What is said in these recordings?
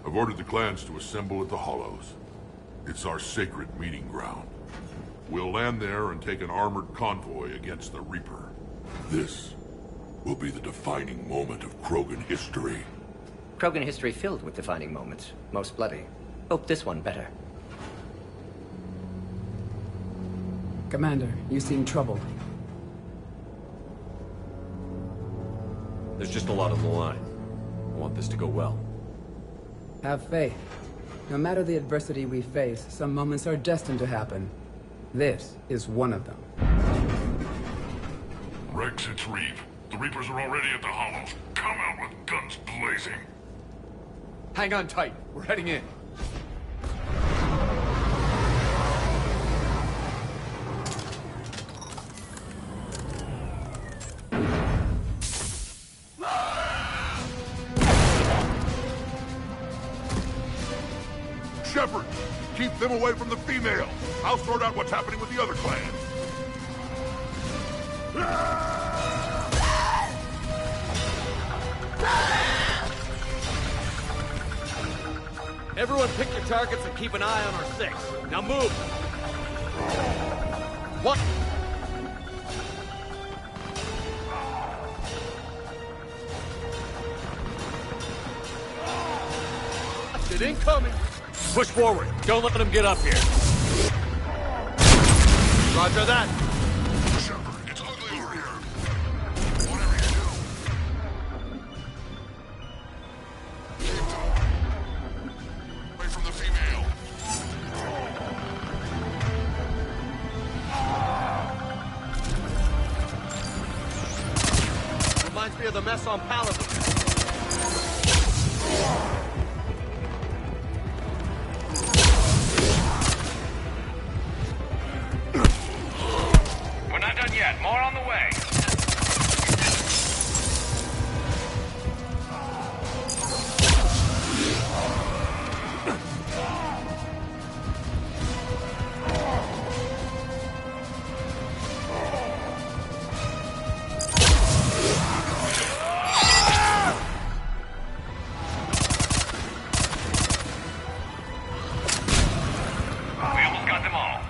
I've ordered the clans to assemble at the Hollows. It's our sacred meeting ground. We'll land there and take an armored convoy against the Reaper. This will be the defining moment of Krogan history. Krogan history filled with defining moments. Most bloody. Hope this one better. Commander, you seem troubled. There's just a lot on the line. I want this to go well. Have faith. No matter the adversity we face, some moments are destined to happen. This is one of them. Rex, it's Reeve. The Reapers are already at the Hollows. Come out with guns blazing. Hang on tight. We're heading in. Shepard, keep them away from the females. I'll sort out what's happening with the other clans. Everyone pick your targets and keep an eye on our six. Now move! What? Get incoming! Push forward. Don't let them get up here. Roger that. Shepard, it's ugly over here. Whatever you do. Keep them away from the female. Reminds me of the mess on Paladin. More on the way. We almost got them all.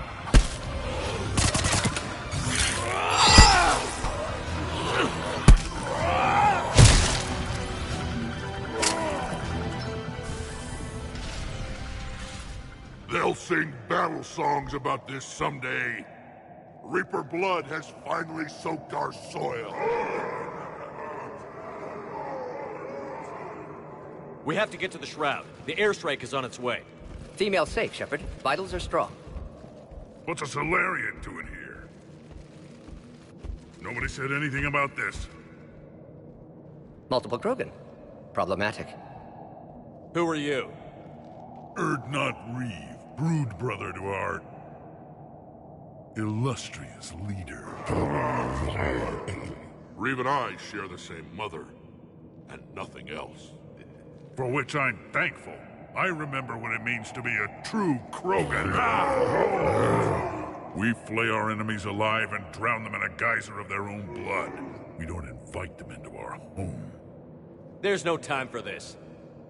They'll sing battle songs about this someday. Reaper blood has finally soaked our soil. We have to get to the Shroud. The airstrike is on its way. Female safe, Shepard. Vitals are strong. What's a Solarian doing here? Nobody said anything about this. Multiple Krogan. Problematic. Who are you? Erdnot Reeve, brood brother to our illustrious leader. Reeve and I share the same mother, and nothing else. For which I'm thankful. I remember what it means to be a true Krogan. We flay our enemies alive and drown them in a geyser of their own blood. We don't invite them into our home. There's no time for this.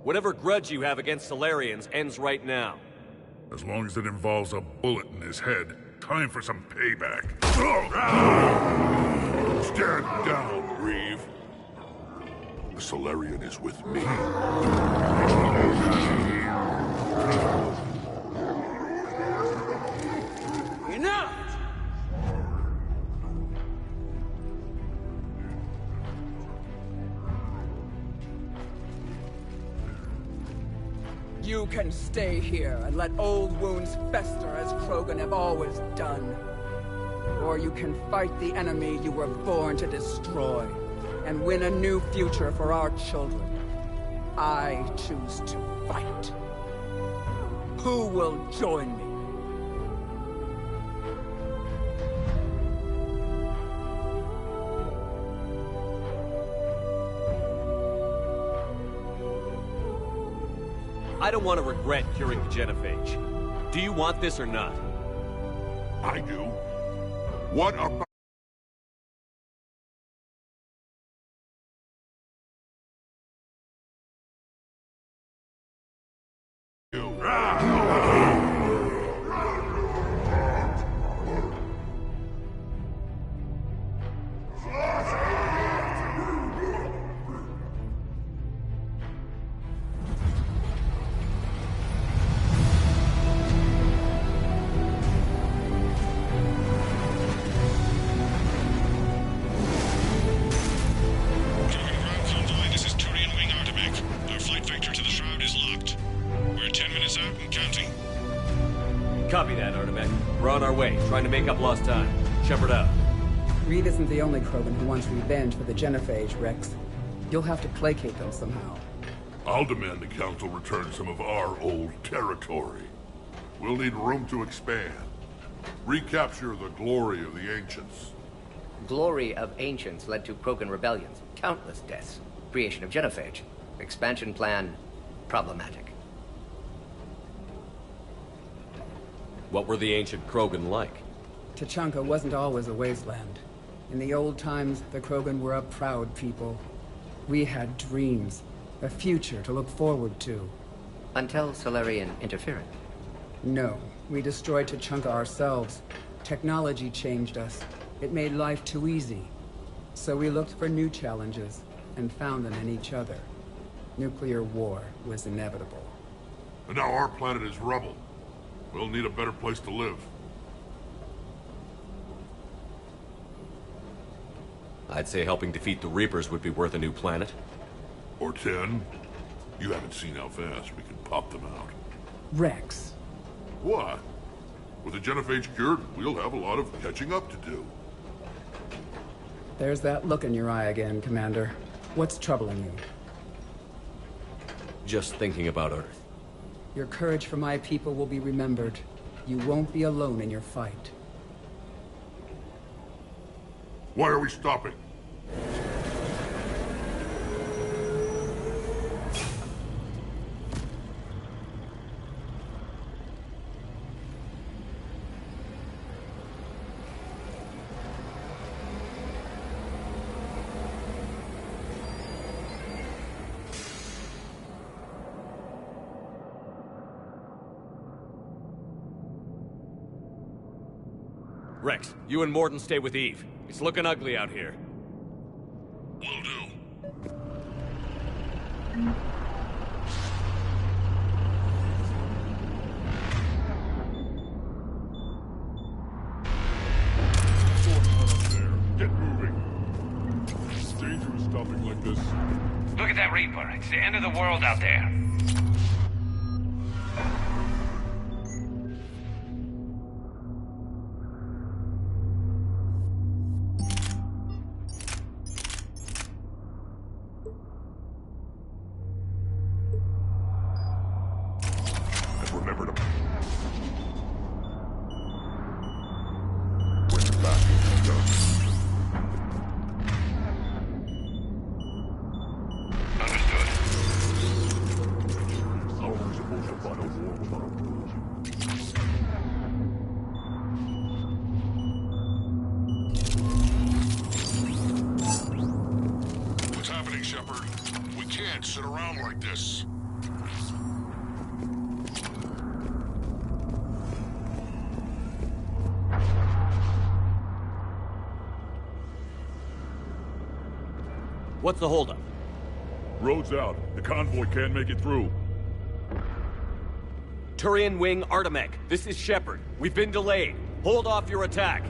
Whatever grudge you have against Solarians ends right now. As long as it involves a bullet in his head, time for some payback. Stand down, Reeve. The Solarian is with me. Enough! You can stay here and let old wounds fester as Krogan have always done. Or you can fight the enemy you were born to destroy, and win a new future for our children. I choose to fight. Who will join me? I don't want to regret curing the genophage. Do you want this or not? I do. What about... Copy that, Artemek. We're on our way, trying to make up lost time. Shepard out. Reed isn't the only Krogan who wants revenge for the genophage, Rex. You'll have to placate them somehow. I'll demand the Council return some of our old territory. We'll need room to expand. Recapture the glory of the Ancients. Glory of Ancients led to Krogan rebellions, countless deaths, creation of genophage. Expansion plan, problematic. What were the ancient Krogan like? Tuchanka wasn't always a wasteland. In the old times, the Krogan were a proud people. We had dreams, a future to look forward to. Until Solarian interference. No, we destroyed Tuchanka ourselves. Technology changed us. It made life too easy. So we looked for new challenges, and found them in each other. Nuclear war was inevitable. And now our planet is rubble. We'll need a better place to live. I'd say helping defeat the Reapers would be worth a new planet. Or 10. You haven't seen how fast we can pop them out. Rex. What? With the genophage cured, we'll have a lot of catching up to do. There's that look in your eye again, Commander. What's troubling you? Just thinking about Earth. Your courage for my people will be remembered. You won't be alone in your fight. Why are we stopping? Rex, you and Mordin stay with Eve. It's looking ugly out here. Will do. Get moving. It's dangerous stopping like this. Look at that Reaper. It's the end of the world out there. And remember to... When you're back, it's done. Understood. How are we supposed to fight a war without a rules? What's happening, Shepard? We can't sit around like this. What's the holdup? Road's out. The convoy can't make it through. Turian Wing Artemek, this is Shepard. We've been delayed. Hold off your attack.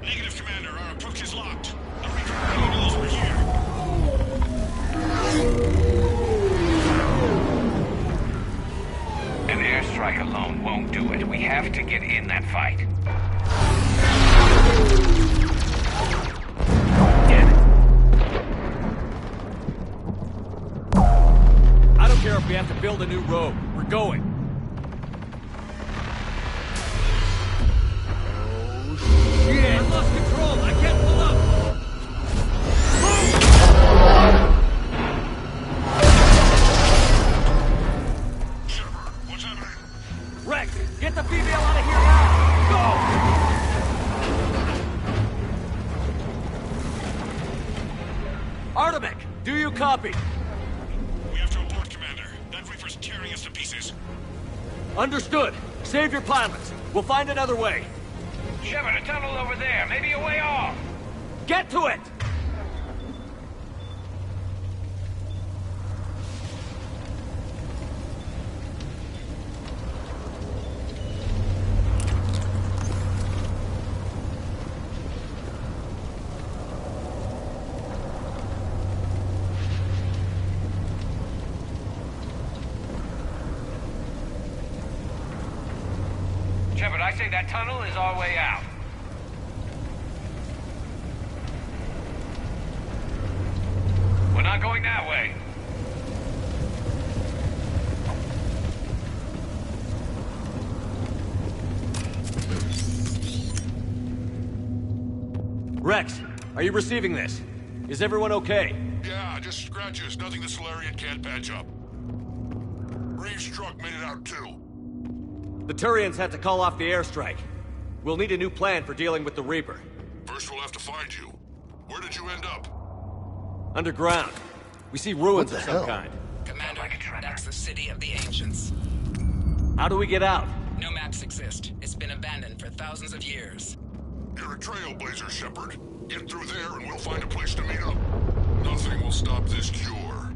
Negative, Commander. Our approach is locked. The Reaper knows we're here. An airstrike alone won't do it. We have to get in that fight. Damn it. I don't care if we have to build a new road. We're going. Oh, shit! I lost control! I can't pull up! Shepard, what's happening? Rex, get the female out of here now! Go! Artemek, do you copy? We have to abort, Commander. That Reaper's tearing us to pieces. Understood. Save your pilots. We'll find another way. Shepard, a tunnel over there. Maybe a way off. Get to it! Shepard, I say that tunnel is our way out. We're not going that way. Rex, are you receiving this? Is everyone okay? Yeah, just scratches. Nothing the Solarian can't patch up. Reeves' truck made it out too. The Turians had to call off the airstrike. We'll need a new plan for dealing with the Reaper. First we'll have to find you. Where did you end up? Underground. We see ruins of some kind. Commander, Like a tremor. that's the city of the ancients. How do we get out? No maps exist. It's been abandoned for thousands of years. You're a trailblazer, Shepard. Get through there and we'll find a place to meet up. Nothing will stop this cure.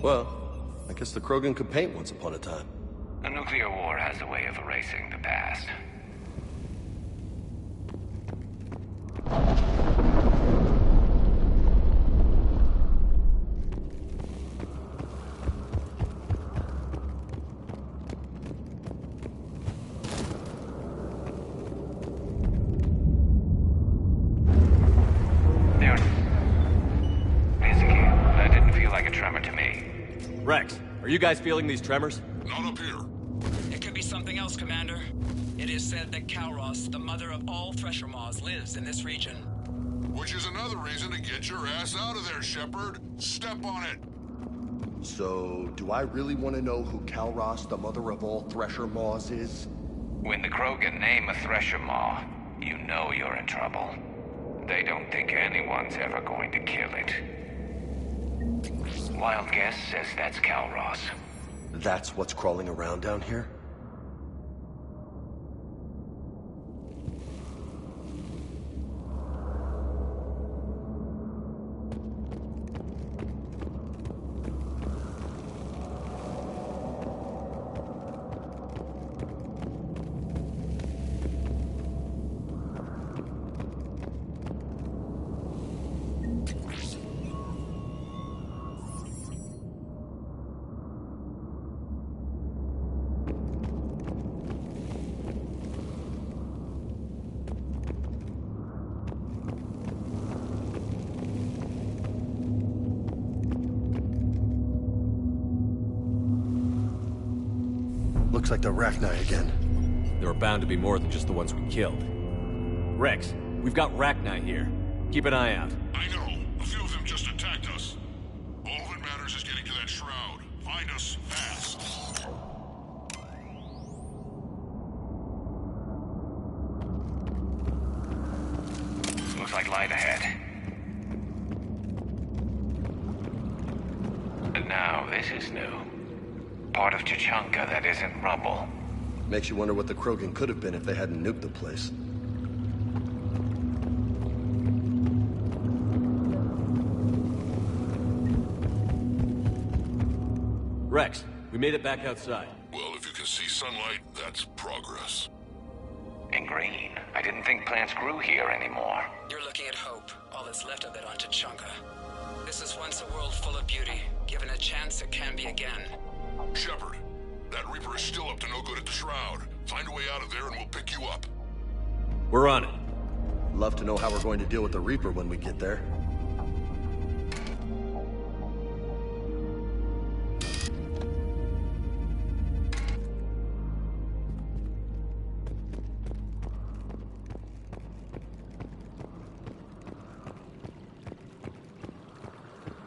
Well, I guess the Krogan could paint once upon a time. A nuclear war has a way of erasing the past. There it is again. That didn't feel like a tremor to me. Rex, are you guys feeling these tremors? Not up here. It could be something else, Commander. It is said that Kalros, the mother of all Thresher Maws, lives in this region. Which is another reason to get your ass out of there, Shepard. Step on it. So, do I really want to know who Kalros, the mother of all Thresher Maws, is? When the Krogan name a Thresher Maw, You know you're in trouble. They don't think anyone's ever going to kill it. Wild guess says that's Calros. That's what's crawling around down here? Looks like the Rachni again. There are bound to be more than just the ones we killed. Rex, we've got Rachni here. Keep an eye out. I know. A few of them just attacked us. All that matters is getting to that shroud. Find us fast. Looks like light ahead. But now, this is new. Part of Tuchanka that isn't rubble. Makes you wonder what the Krogan could have been if they hadn't nuked the place. Rex, we made it back outside. Well, if you can see sunlight, that's progress. In green. I didn't think plants grew here anymore. You're looking at hope, all that's left of it on Tuchanka. This is once a world full of beauty. Given a chance, it can be again. Shepard, that Reaper is still up to no good at the shroud. Find a way out of there and we'll pick you up. We're on it. Love to know how we're going to deal with the Reaper when we get there.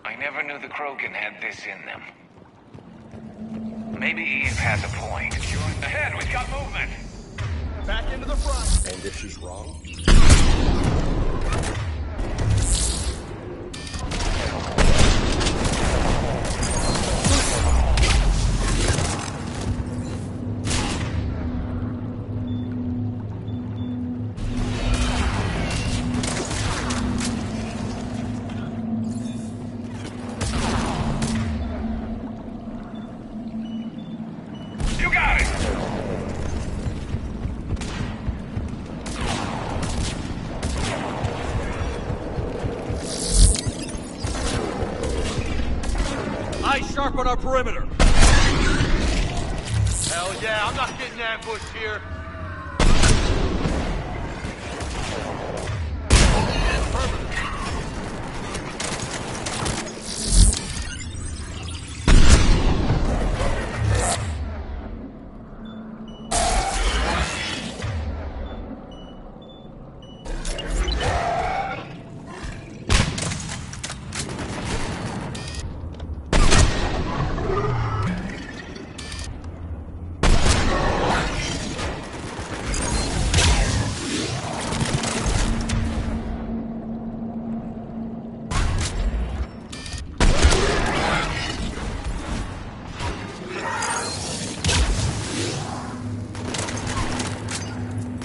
I never knew the Krogan had this in them. Maybe Eve has a point. Ahead, we've got movement! Back into the front! And if she's wrong? You got it! Eyes sharp on our perimeter. Hell yeah, I'm not getting ambushed here.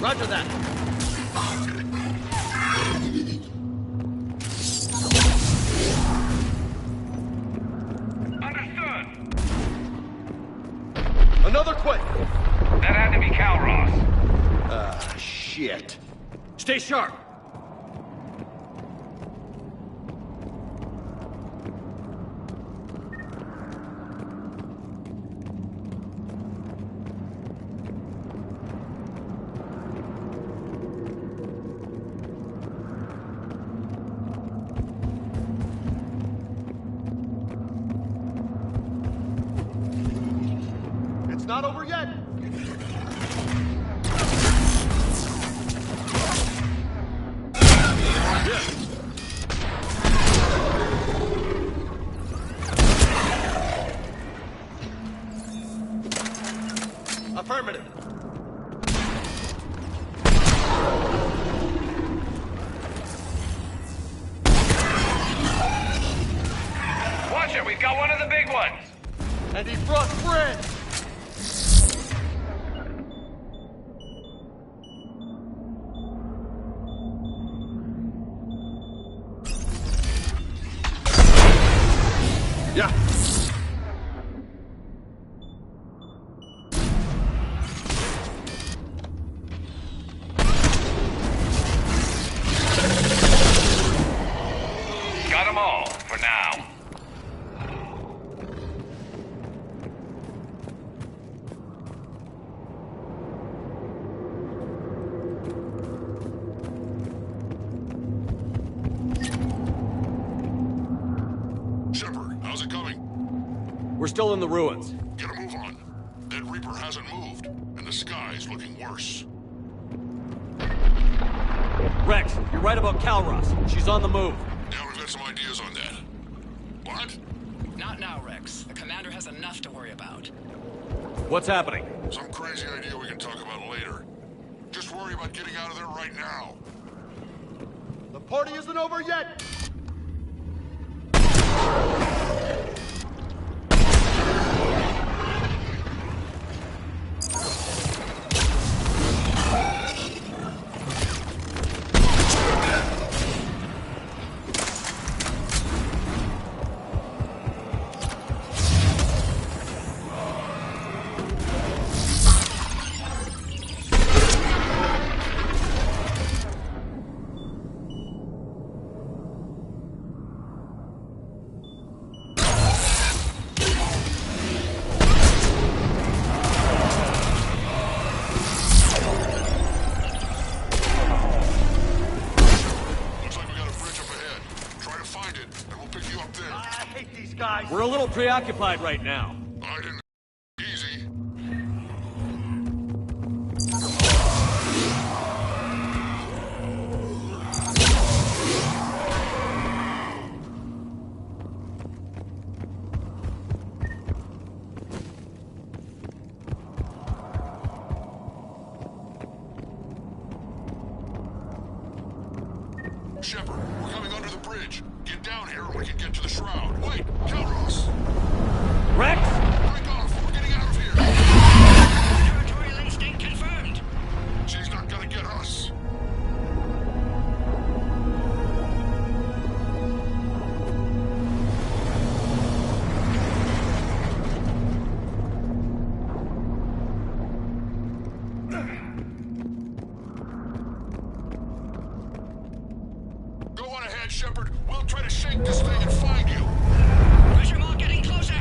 Roger that. Understood! Another quake. That had to be Calros. Shit. Stay sharp. It's not over yet. Affirmative. And he brought friends! Yeah. Got them all, for now. Shepard, how's it coming? We're still in the ruins. Get a move on. That Reaper hasn't moved, and the sky's looking worse. Rex, you're right about Calros. She's on the move. Yeah, we've got some ideas on that. What? Not now, Rex. The commander has enough to worry about. What's happening? Some crazy idea we can talk about later. Just worry about getting out of there right now. The party isn't over yet! We're a little preoccupied right now. I didn't... Easy. Shepard, we're coming under the bridge. Get down here and we can get to the shroud. Wait, Calros! Rex! Break off! We're getting out of here! Territorial instinct confirmed. She's not gonna get us. Go on ahead, Shepard. We'll try to shake this thing and find you. Pressure mark getting closer.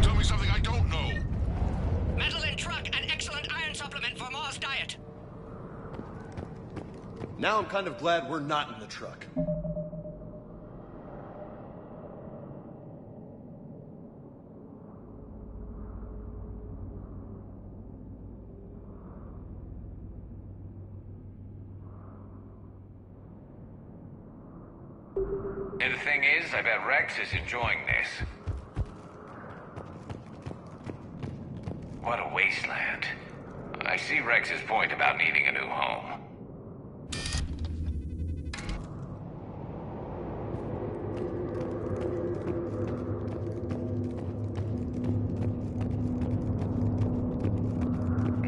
Tell me something I don't know. Metal in truck, an excellent iron supplement for Mars diet. Now I'm kind of glad we're not in the truck. And the thing is, I bet Rex is enjoying this. What a wasteland. I see Rex's point about needing a new home.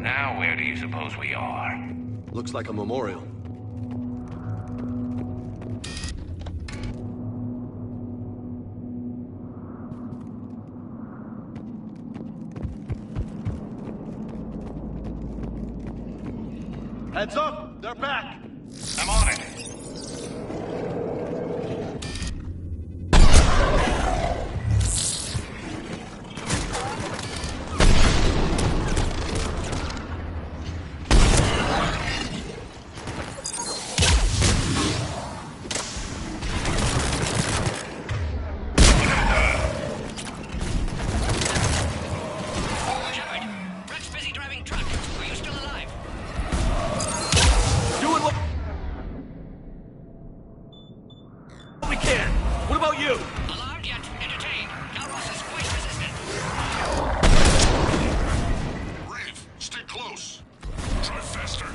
Now where do you suppose we are? Looks like a memorial. Heads up! They're back! I'm on it. Shepard, Rex busy driving truck. Are you still alive? Doing what we can. What about you? Alarmed yet entertained. Calros is quite resistant. Reeve, stick close. Try faster.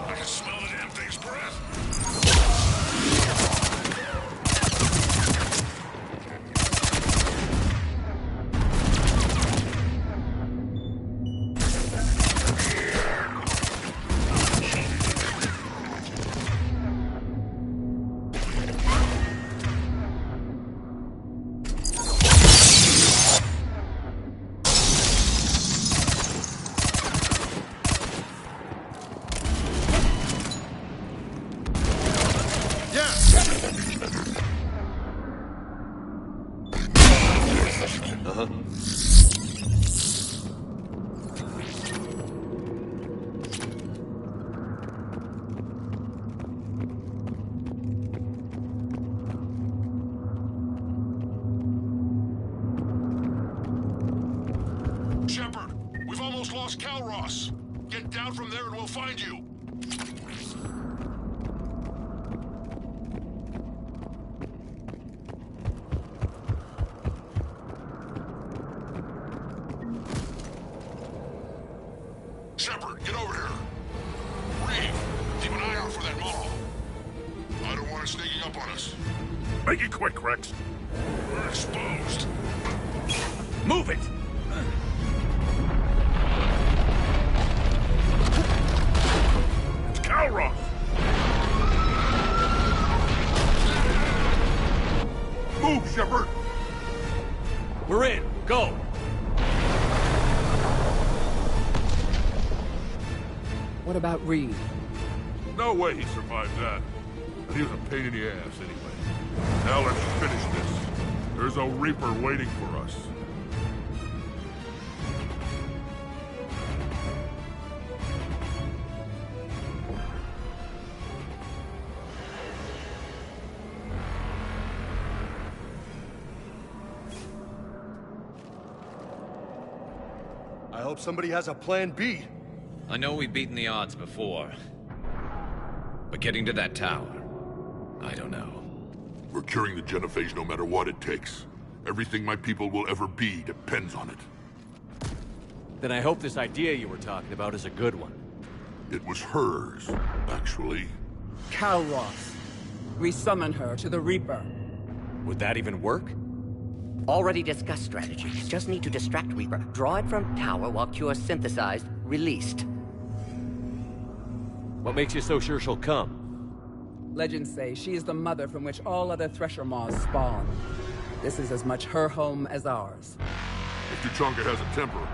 I can smell the damn thing's breath. Uh-huh. Shepard, we've almost lost Calross. Get down from there and we'll find you. Shepard, get over here. Reed, keep an eye out for that mall. I don't want it sneaking up on us. Make it quick, Rex. We're exposed. Move it! It's Calross! Move, Shepard! We're in. Go! What about Reed? No way he survived that. And he was a pain in the ass anyway. Now let's finish this. There's a Reaper waiting for us. I hope somebody has a plan B. I know we've beaten the odds before. But getting to that tower, I don't know. We're curing the genophage no matter what it takes. Everything my people will ever be depends on it. Then I hope this idea you were talking about is a good one. It was hers, actually. Calross. Resummon her to the Reaper. Would that even work? Already discussed strategy. Just need to distract Reaper. Draw it from tower while Cure synthesized, released. What makes you so sure she'll come? Legends say she is the mother from which all other Thresher Maws spawn. This is as much her home as ours. If Tuchanka has a temper,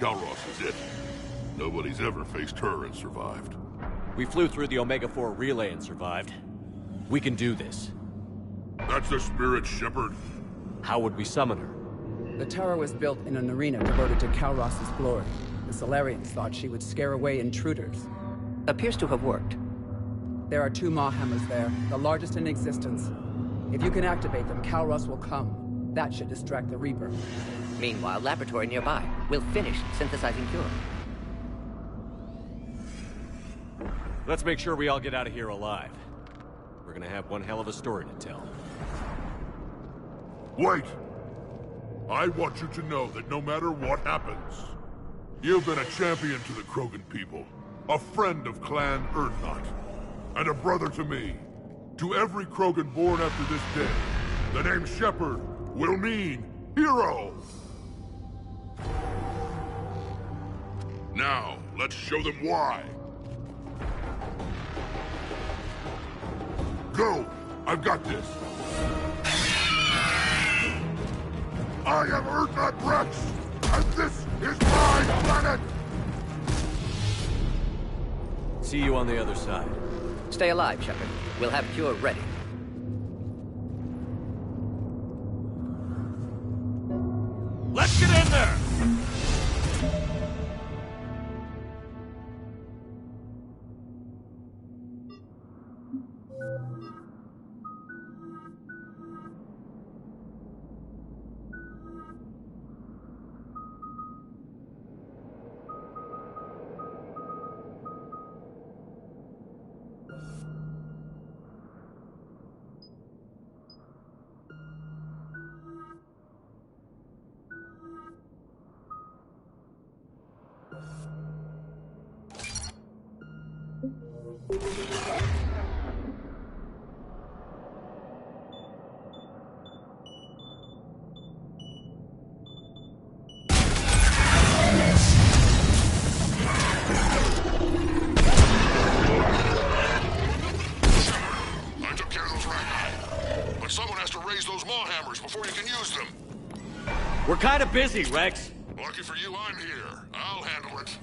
Calross is it. Nobody's ever faced her and survived. We flew through the Omega-4 relay and survived. We can do this. That's the spirit, Shepard. How would we summon her? The tower was built in an arena devoted to Calross's glory. The Solarians thought she would scare away intruders. Appears to have worked. There are 2 Maw hammers there, the largest in existence. If you can activate them, Calross will come. That should distract the Reaper. Meanwhile, laboratory nearby. We'll finish synthesizing Cure. Let's make sure we all get out of here alive. We're gonna have one hell of a story to tell. Wait! I want you to know that no matter what happens, you've been a champion to the Krogan people, a friend of Clan Urdnot, and a brother to me. To every Krogan born after this day, the name Shepard will mean hero! Now, let's show them why. Go! I've got this! I am Urdnot Rex, and this is my planet! See you on the other side. Stay alive, Shepard. We'll have Cure ready. Let's get in there! We're kind of busy, Rex. Lucky for you, I'm here. I'll handle it.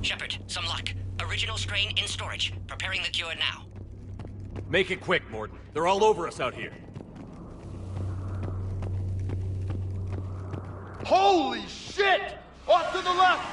Shepard, some luck. Original strain in storage. Preparing the cure now. Make it quick, Morton. They're all over us out here. Holy shit! Off to the left!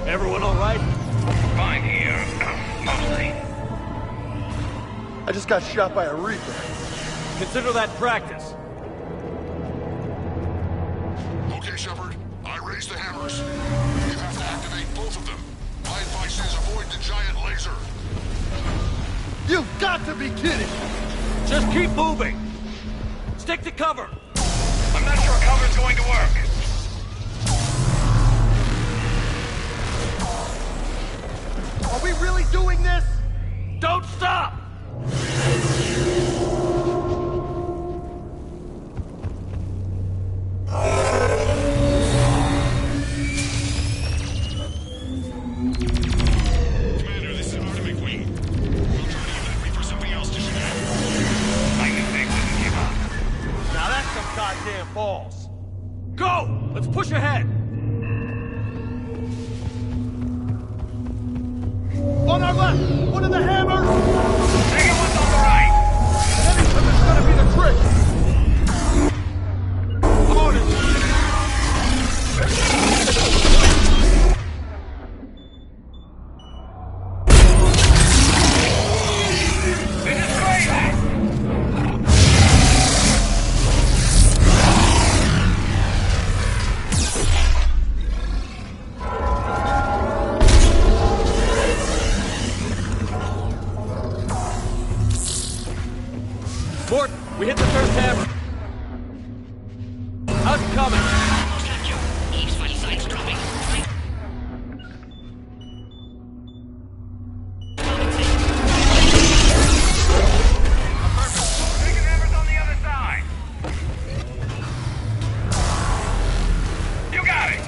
Everyone all right? Fine here. Mostly. I just got shot by a Reaper. Consider that practice. Okay, Shepard. I raised the hammers. You have to activate both of them. My advice is avoid the giant laser. You've got to be kidding! Just keep moving. Stick to cover. I'm not sure cover's going to work. Are we really doing this? Don't stop! Commander, this is Artemis Wing. We'll try to give that Reaper something else to shoot at. I knew they wouldn't give up. Now that's some goddamn balls. Go! Let's push ahead! On our left! One of the hammers! Second one's on the right. Anything is gonna be the trick! On it! This is crazy. Morton, we hit the first hammer. How's it coming? Almost had you. Eve's vital signs dropping. Bigger hammers on the other side. You got it.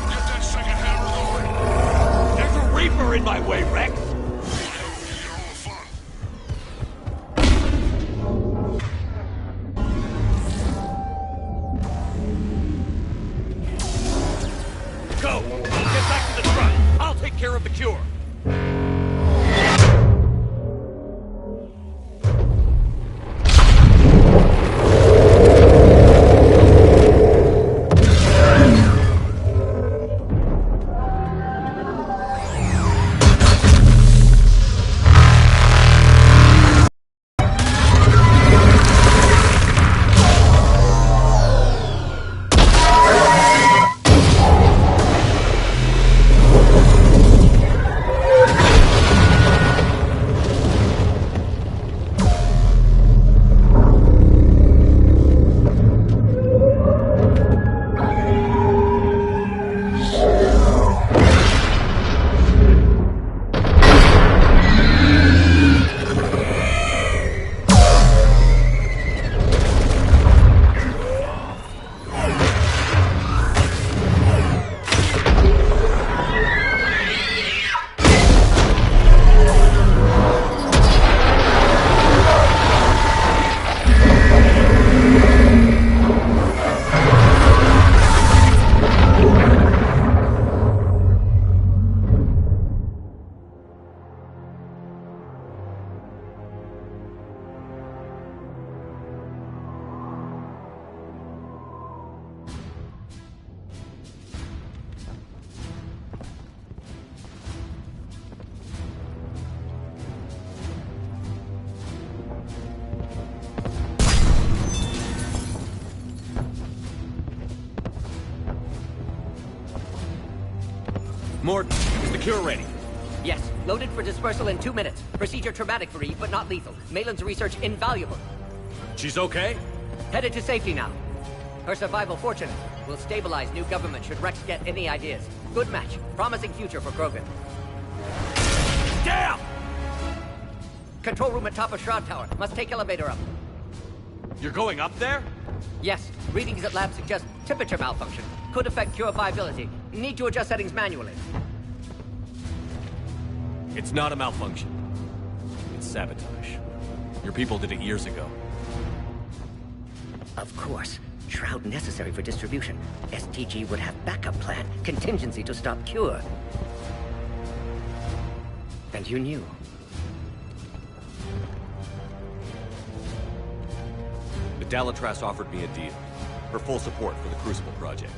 Get that second hammer going. There's a Reaper in my way, Rex. You're all fun. Go! Get back to the truck. I'll take care of the cure. Morton, is the cure ready? Yes, loaded for dispersal in 2 minutes. Procedure traumatic for Eve, but not lethal. Malin's research invaluable. She's okay? Headed to safety now. Her survival fortunate. Will stabilize new government should Rex get any ideas. Good match. Promising future for Krogan. Damn! Control room at top of Shroud Tower. Must take elevator up. You're going up there? Yes. Readings at lab suggest temperature malfunction. Could affect cure viability. Need to adjust settings manually. It's not a malfunction. It's sabotage. Your people did it years ago. Of course. Shroud necessary for distribution. STG would have backup plan. Contingency to stop cure. And you knew. The Dalatras offered me a deal. Her full support for the Crucible project.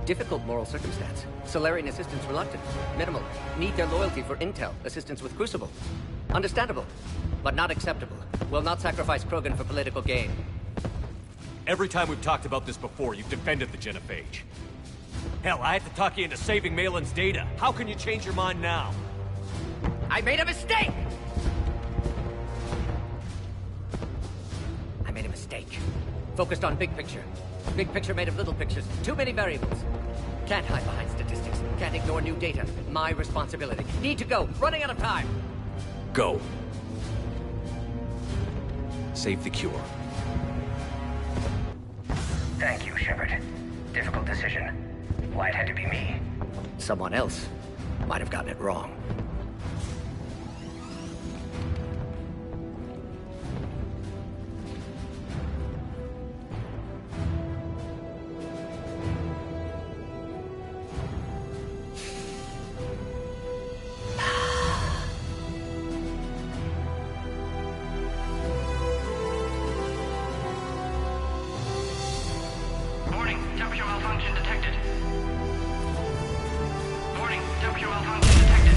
Difficult moral circumstance. Solarian assistance reluctant. Minimal. Need their loyalty for intel. Assistance with Crucible. Understandable. But not acceptable. Will not sacrifice Krogan for political gain. Every time we've talked about this before, you've defended the Genophage. Hell, I had to talk you into saving Malin's data. How can you change your mind now? I made a mistake! I made a mistake. Focused on big picture. Big picture made of little pictures. Too many variables. Can't hide behind statistics. Can't ignore new data. My responsibility. Need to go. Running out of time. Go. Save the cure. Thank you, Shepard. Difficult decision. Why it had to be me. Someone else might have gotten it wrong. Warning, temperature malfunction detected. Warning, temperature malfunction detected.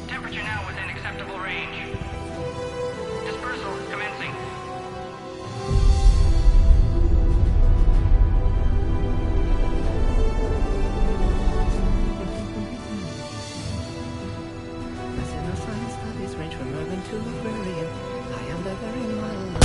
Temperature now within acceptable range. Dispersal commencing. Range from urban to agrarian. I am the very mild.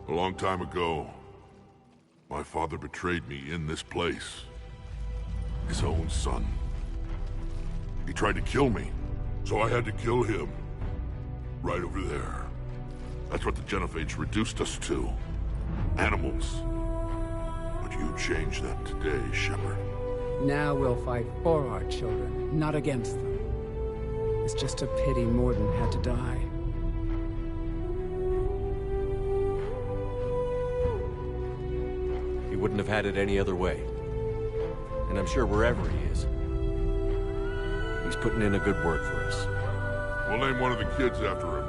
A long time ago, my father betrayed me in this place. His own son. He tried to kill me, so I had to kill him. Right over there. That's what the Genophage reduced us to. Animals. But you changed that today, Shepard. Now we'll fight for our children, not against them. It's just a pity Morden had to die. He wouldn't have had it any other way. And I'm sure wherever he is, he's putting in a good word for us. We'll name one of the kids after him.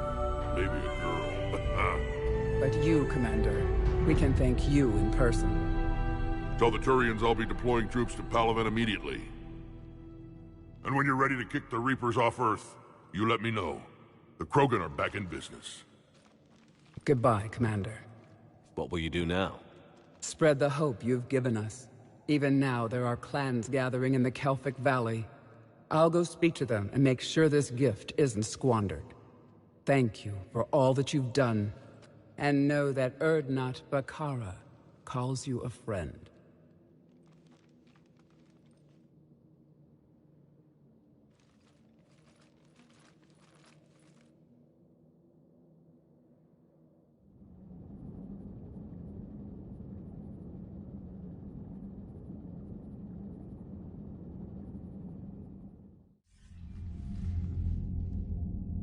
Maybe a girl. But you, Commander, we can thank you in person. Tell the Turians I'll be deploying troops to Palaven immediately. And when you're ready to kick the Reapers off Earth, you let me know. The Krogan are back in business. Goodbye, Commander. What will you do now? Spread the hope you've given us. Even now, there are clans gathering in the Kelphic Valley. I'll go speak to them and make sure this gift isn't squandered. Thank you for all that you've done. And know that Erdnot Bakara calls you a friend.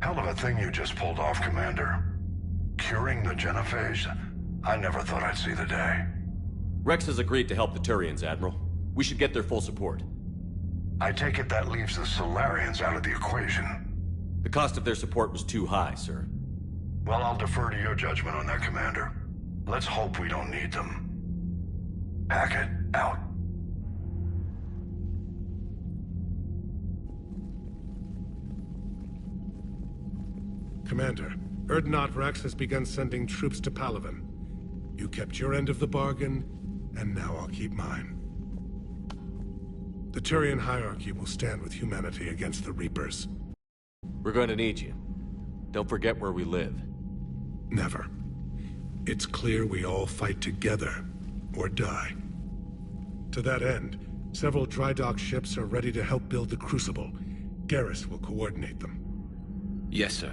Hell of a thing you just pulled off, Commander. Curing the genophage? I never thought I'd see the day. Rex has agreed to help the Turians, Admiral. We should get their full support. I take it that leaves the Solarians out of the equation. The cost of their support was too high, sir. Well, I'll defer to your judgment on that, Commander. Let's hope we don't need them. Hackett, out. Commander, Urdnot Rex has begun sending troops to Palaven. You kept your end of the bargain, and now I'll keep mine. The Turian hierarchy will stand with humanity against the Reapers. We're going to need you. Don't forget where we live. Never. It's clear we all fight together, or die. To that end, several dry dock ships are ready to help build the Crucible. Garrus will coordinate them. Yes, sir.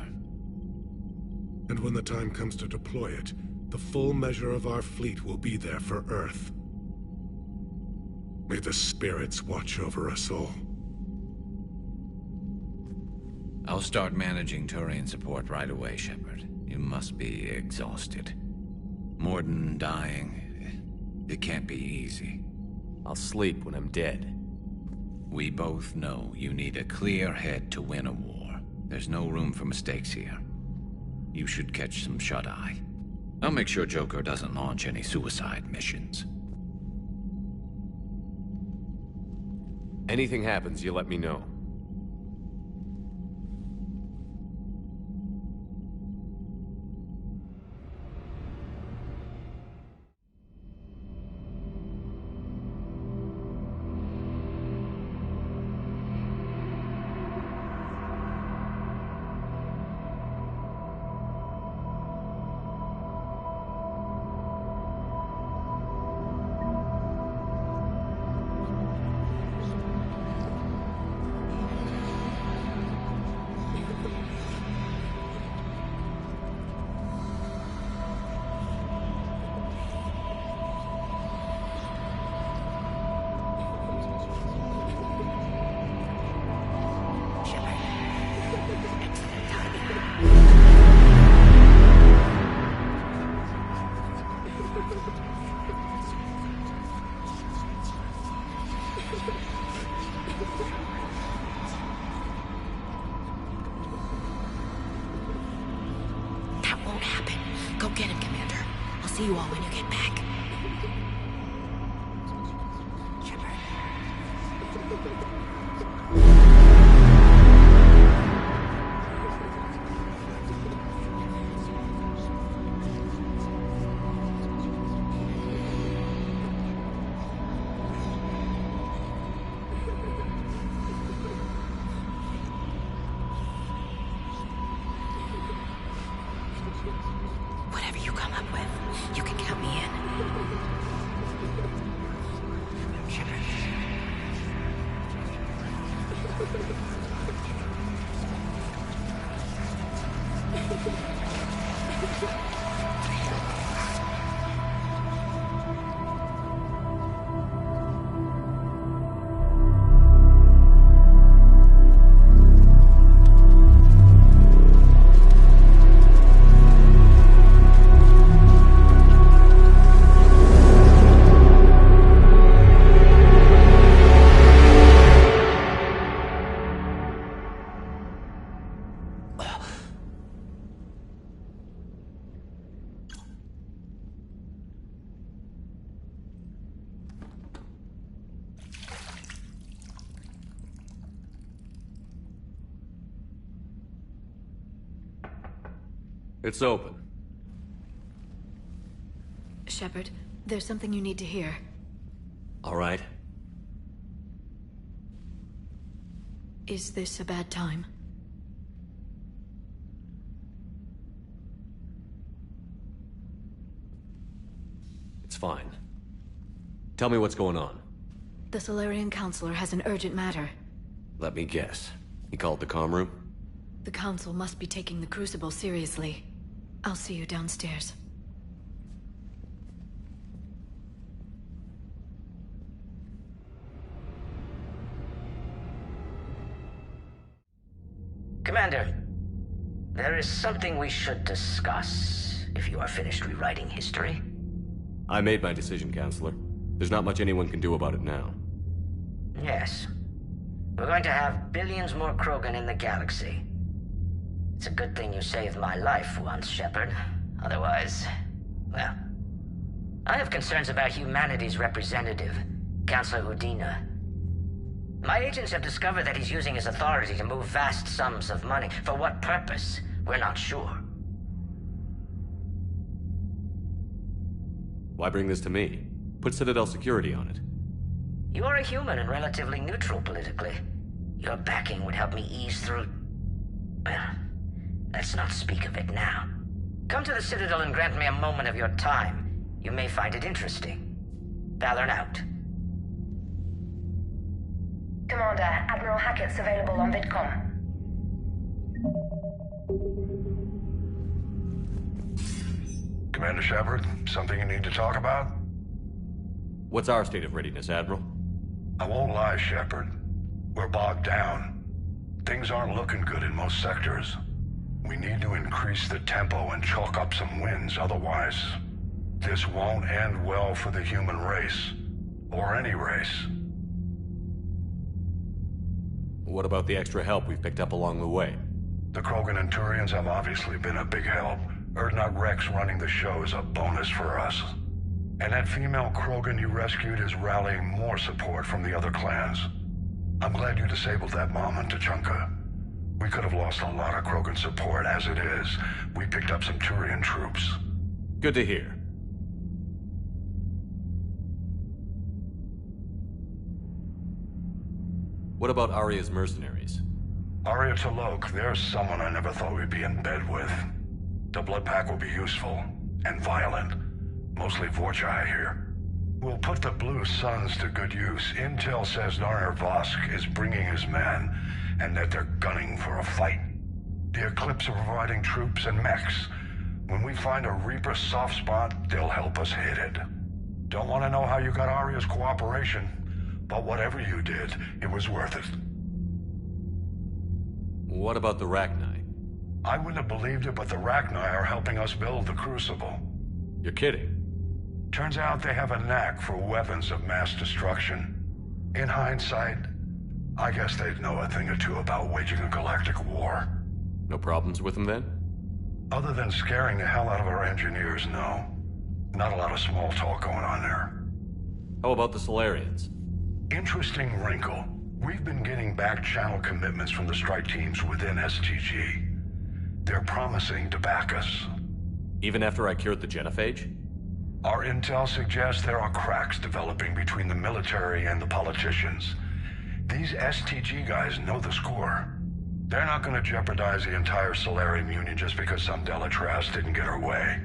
And when the time comes to deploy it, the full measure of our fleet will be there for Earth. May the spirits watch over us all. I'll start managing Turian support right away, Shepard. You must be exhausted. Morden dying, it can't be easy. I'll sleep when I'm dead. We both know you need a clear head to win a war. There's no room for mistakes here. You should catch some shut-eye. I'll make sure Joker doesn't launch any suicide missions. Anything happens, you let me know. Go get him, Commander. I'll see you all when you get back. Whatever you come up with, you can count me in. It's open. Shepard, there's something you need to hear. All right. Is this a bad time? It's fine. Tell me what's going on. The Solarian Counselor has an urgent matter. Let me guess. He called the comm room? The Council must be taking the Crucible seriously. I'll see you downstairs. Commander, there is something we should discuss, if you are finished rewriting history. I made my decision, Counselor. There's not much anyone can do about it now. Yes. We're going to have billions more Krogan in the galaxy. It's a good thing you saved my life once, Shepard. Otherwise, well... I have concerns about humanity's representative, Councilor Udina. My agents have discovered that he's using his authority to move vast sums of money. For what purpose? We're not sure. Why bring this to me? Put Citadel security on it. You are a human and relatively neutral politically. Your backing would help me ease through... Well, let's not speak of it now. Come to the Citadel and grant me a moment of your time. You may find it interesting. Valorn out. Commander, Admiral Hackett's available on VidCom. Commander Shepard, something you need to talk about? What's our state of readiness, Admiral? I won't lie, Shepard. We're bogged down. Things aren't looking good in most sectors. We need to increase the tempo and chalk up some wins, otherwise... this won't end well for the human race. Or any race. What about the extra help we've picked up along the way? The Krogan and Turians have obviously been a big help. Urdnot Rex running the show is a bonus for us. And that female Krogan you rescued is rallying more support from the other clans. I'm glad you disabled that mom on Tuchanka. We could have lost a lot of Krogan support as it is. We picked up some Turian troops. Good to hear. What about Arya's mercenaries? Arya T'Loak, there's someone I never thought we'd be in bed with. The blood pack will be useful, and violent. Mostly Vorcha, I hear. We'll put the Blue Suns to good use. Intel says Narner Vosk is bringing his men, and that they're gunning for a fight. The Eclipse are providing troops and mechs. When we find a Reaper soft spot, they'll help us hit it. Don't want to know how you got Arya's cooperation, but whatever you did, it was worth it. What about the Rachni? I wouldn't have believed it, but the Rachni are helping us build the Crucible. You're kidding. Turns out they have a knack for weapons of mass destruction. In hindsight, I guess they'd know a thing or two about waging a galactic war. No problems with them then? Other than scaring the hell out of our engineers, no. Not a lot of small talk going on there. How about the Solarians? Interesting wrinkle. We've been getting back-channel commitments from the strike teams within STG. They're promising to back us. Even after I cured the genophage? Our intel suggests there are cracks developing between the military and the politicians. These STG guys know the score. They're not going to jeopardize the entire Solarian Union just because some Delatras didn't get her way.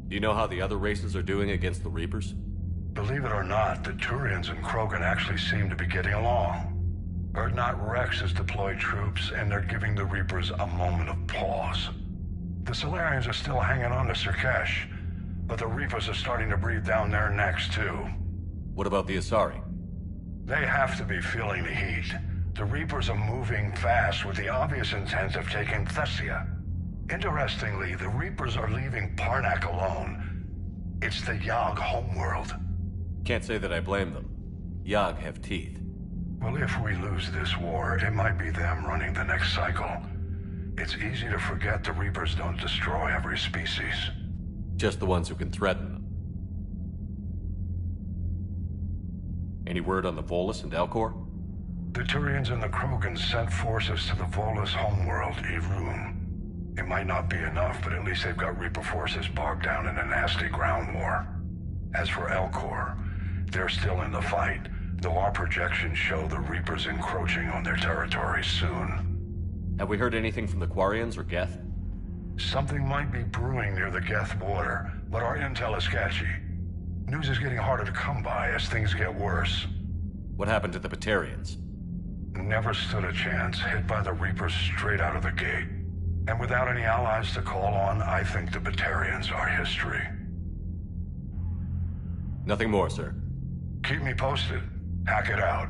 Do you know how the other races are doing against the Reapers? Believe it or not, the Turians and Krogan actually seem to be getting along. Urdnot Rex has deployed troops, and they're giving the Reapers a moment of pause. The Solarians are still hanging on to Sirkesh, but the Reapers are starting to breathe down their necks too. What about the Asari? They have to be feeling the heat. The Reapers are moving fast with the obvious intent of taking Thessia. Interestingly, the Reapers are leaving Parnak alone. It's the Yag homeworld. Can't say that I blame them. Yag have teeth. Well, if we lose this war, it might be them running the next cycle. It's easy to forget the Reapers don't destroy every species. Just the ones who can threaten them. Any word on the Volus and Elcor? The Turians and the Krogan sent forces to the Volus homeworld, Irun. It might not be enough, but at least they've got Reaper forces bogged down in a nasty ground war. As for Elcor, they're still in the fight, though our projections show the Reapers encroaching on their territory soon. Have we heard anything from the Quarians or Geth? Something might be brewing near the Geth border, but our intel is sketchy. News is getting harder to come by as things get worse. What happened to the Batarians? Never stood a chance, hit by the Reapers straight out of the gate. And without any allies to call on, I think the Batarians are history. Nothing more, sir. Keep me posted. Hack it out.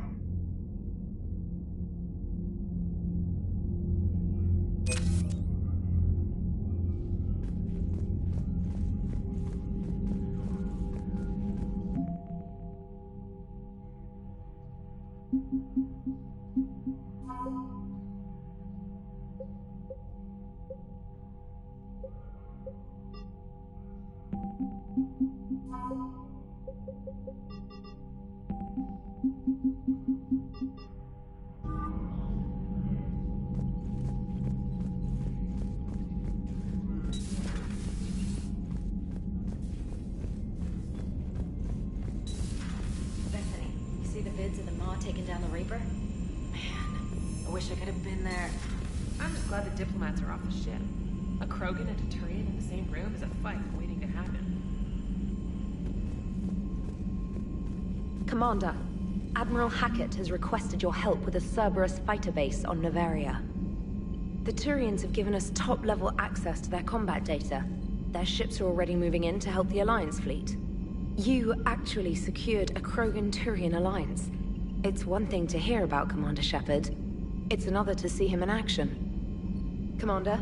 Taking down the Reaper? Man, I wish I could have been there. I'm just glad the diplomats are off the ship. A Krogan and a Turian in the same room is a fight waiting to happen. Commander, Admiral Hackett has requested your help with a Cerberus fighter base on Novaria. The Turians have given us top-level access to their combat data. Their ships are already moving in to help the Alliance fleet. You actually secured a Krogan-Turian alliance. It's one thing to hear about Commander Shepard. It's another to see him in action. Commander?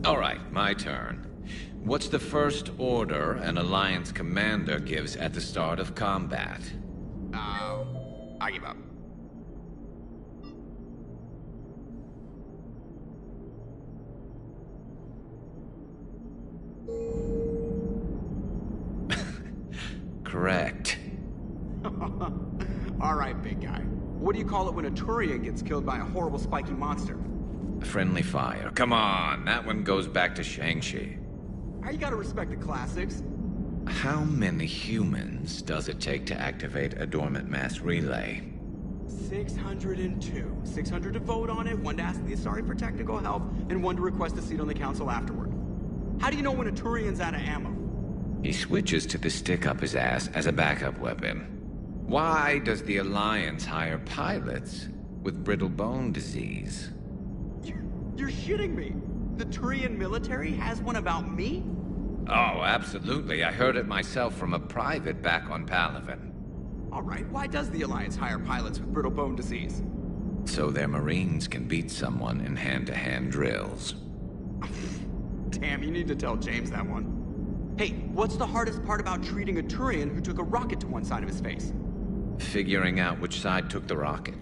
All right, my turn. What's the first order an Alliance commander gives at the start of combat? talking about. Correct. Alright, big guy. What do you call it when a Turian gets killed by a horrible spiky monster? Friendly fire. Come on, that one goes back to Shang-Chi. You gotta respect the classics. How many humans does it take to activate a dormant mass relay? 602. 600 to vote on it, 1 to ask the Asari for technical help, and 1 to request a seat on the council afterward. How do you know when a Turian's out of ammo? He switches to the stick up his ass as a backup weapon. Why does the Alliance hire pilots with brittle bone disease? You're shitting me. The Turian military has one about me? Oh, absolutely. I heard it myself from a private back on Palaven. Alright, why does the Alliance hire pilots with brittle bone disease? So their Marines can beat someone in hand-to-hand drills. Damn, you need to tell James that one. Hey, what's the hardest part about treating a Turian who took a rocket to one side of his face? Figuring out which side took the rocket.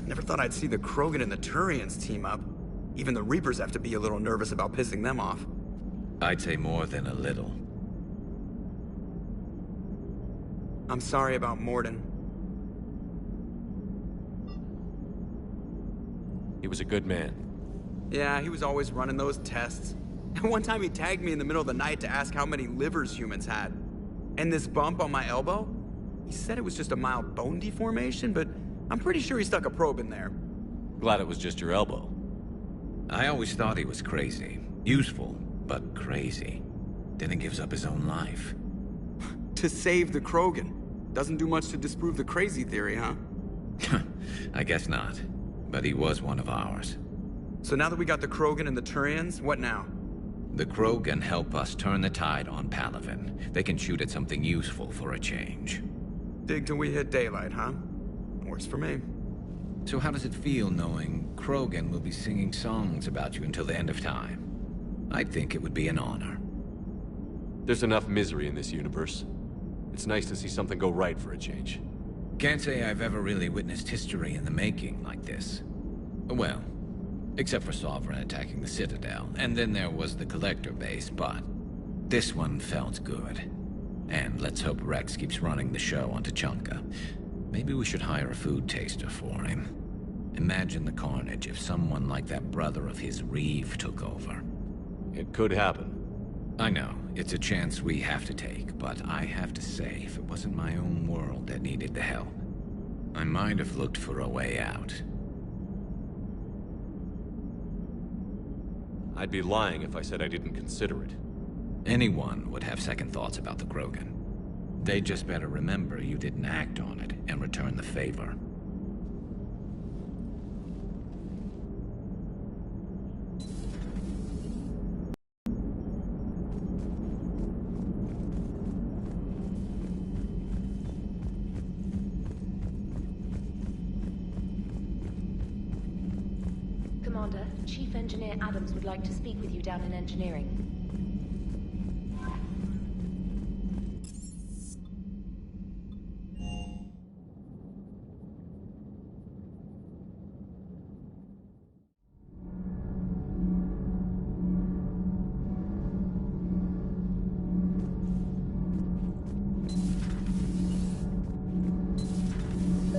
Never thought I'd see the Krogan and the Turians team up. Even the Reapers have to be a little nervous about pissing them off. I'd say more than a little. I'm sorry about Morden. He was a good man. Yeah, he was always running those tests. And one time he tagged me in the middle of the night to ask how many livers humans had. And this bump on my elbow? He said it was just a mild bone deformation, but I'm pretty sure he stuck a probe in there. Glad it was just your elbow. I always thought he was crazy. Useful, but crazy. Then he gives up his own life. To save the Krogan. Doesn't do much to disprove the crazy theory, huh? I guess not. But he was one of ours. So now that we got the Krogan and the Turians, what now? The Krogan help us turn the tide on Palaven. They can shoot at something useful for a change. Dig till we hit daylight, huh? Works for me. So how does it feel knowing Krogan will be singing songs about you until the end of time? I think it would be an honor. There's enough misery in this universe. It's nice to see something go right for a change. Can't say I've ever really witnessed history in the making like this. Well, except for Sovereign attacking the Citadel, and then there was the Collector base, but this one felt good. And let's hope Rex keeps running the show on Tuchanka. Maybe we should hire a food taster for him. Imagine the carnage if someone like that brother of his, Reeve, took over. It could happen. I know, it's a chance we have to take, but I have to say, if it wasn't my own world that needed the help, I might have looked for a way out. I'd be lying if I said I didn't consider it. Anyone would have second thoughts about the Krogan. They just better remember you didn't act on it and return the favor. Commander, Chief Engineer Adams would like to speak with you down in engineering.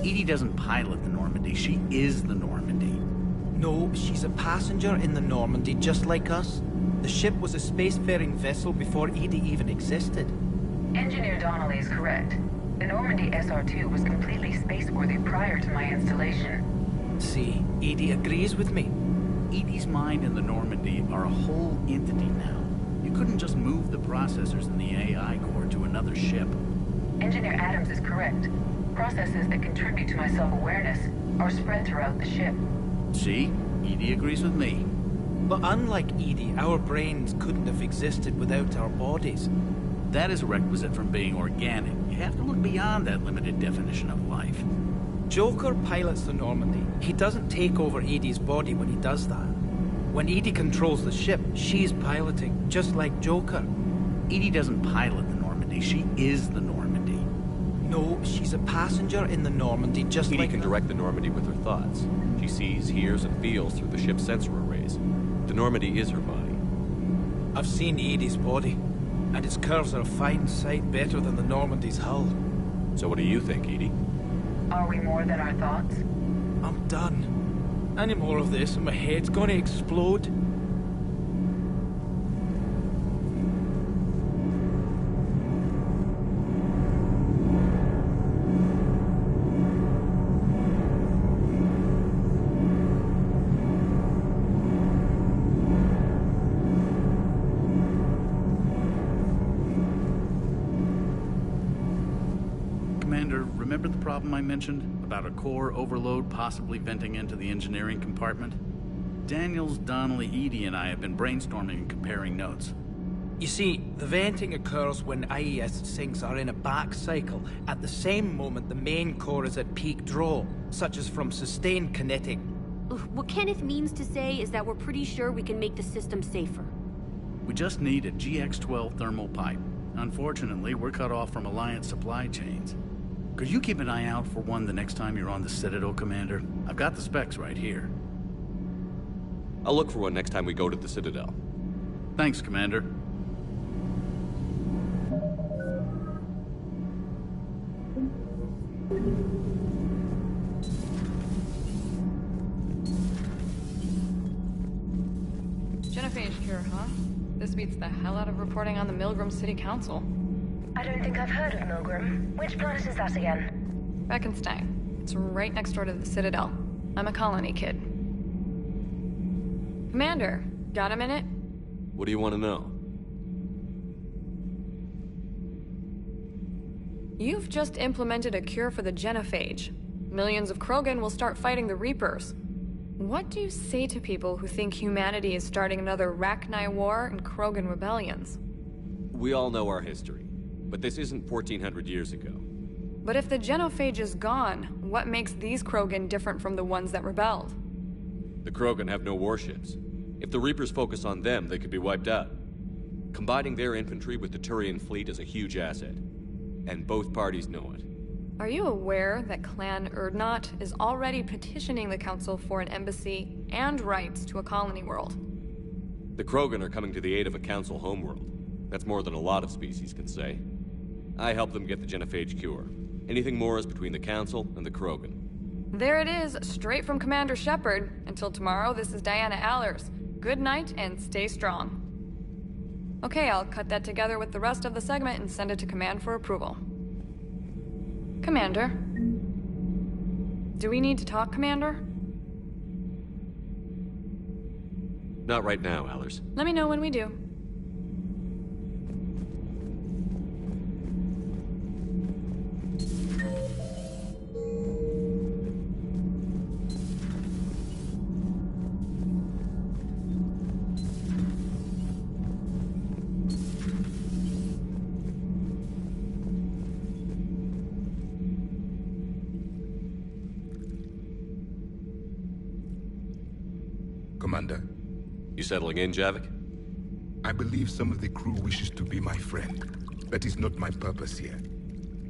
Edie doesn't pilot the Normandy, she is the Normandy. No, she's a passenger in the Normandy, just like us. The ship was a spacefaring vessel before Edie even existed. Engineer Donnelly is correct. The Normandy SR-2 was completely spaceworthy prior to my installation. See, Edie agrees with me. Edie's mind and the Normandy are a whole entity now. You couldn't just move the processors in the AI core to another ship. Engineer Adams is correct. Processes that contribute to my self-awareness are spread throughout the ship. See? Edie agrees with me. But unlike Edie, our brains couldn't have existed without our bodies. That is a requisite from being organic. You have to look beyond that limited definition of life. Joker pilots the Normandy. He doesn't take over Edie's body when he does that. When Edie controls the ship, she's piloting, just like Joker. Edie doesn't pilot the Normandy, She is the Normandy. No, she's a passenger in the Normandy, just Edie like... can direct the Normandy with her thoughts. She sees, hears, and feels through the ship's sensor arrays. The Normandy is her body. I've seen Edie's body, and its curves are a fine sight better than the Normandy's hull. So what do you think, Edie? Are we more than our thoughts? I'm done. Any more of this and my head's gonna explode. Remember the problem I mentioned? About a core overload possibly venting into the engineering compartment? Daniels, Donnelly, Edie, and I have been brainstorming and comparing notes. You see, the venting occurs when IES sinks are in a back cycle, at the same moment the main core is at peak draw, such as from sustained kinetic. What Kenneth means to say is that we're pretty sure we can make the system safer. We just need a GX-12 thermal pipe. Unfortunately, we're cut off from Alliance supply chains. Could you keep an eye out for one the next time you're on the Citadel, Commander? I've got the specs right here. I'll look for one next time we go to the Citadel. Thanks, Commander. Genophage cure, huh? This beats the hell out of reporting on the Milgram City Council. I don't think I've heard of Milgram. Which planet is that again? Beckenstein. It's right next door to the Citadel. I'm a colony kid. Commander, got a minute? What do you want to know? You've just implemented a cure for the genophage. Millions of Krogan will start fighting the Reapers. What do you say to people who think humanity is starting another Rachni War and Krogan rebellions? We all know our history, but this isn't 1400 years ago. But if the genophage is gone, what makes these Krogan different from the ones that rebelled? The Krogan have no warships. If the Reapers focus on them, they could be wiped out. Combining their infantry with the Turian fleet is a huge asset, and both parties know it. Are you aware that Clan Urdnot is already petitioning the Council for an embassy and rights to a colony world? The Krogan are coming to the aid of a Council homeworld. That's more than a lot of species can say. I help them get the genophage cure. Anything more is between the Council and the Krogan. There it is, straight from Commander Shepard. Until tomorrow, this is Diana Allers. Good night and stay strong. Okay, I'll cut that together with the rest of the segment and send it to Command for approval. Commander? Do we need to talk, Commander? Not right now, Allers. Let me know when we do. Commander. You settling in, Javik? I believe some of the crew wishes to be my friend. That is not my purpose here.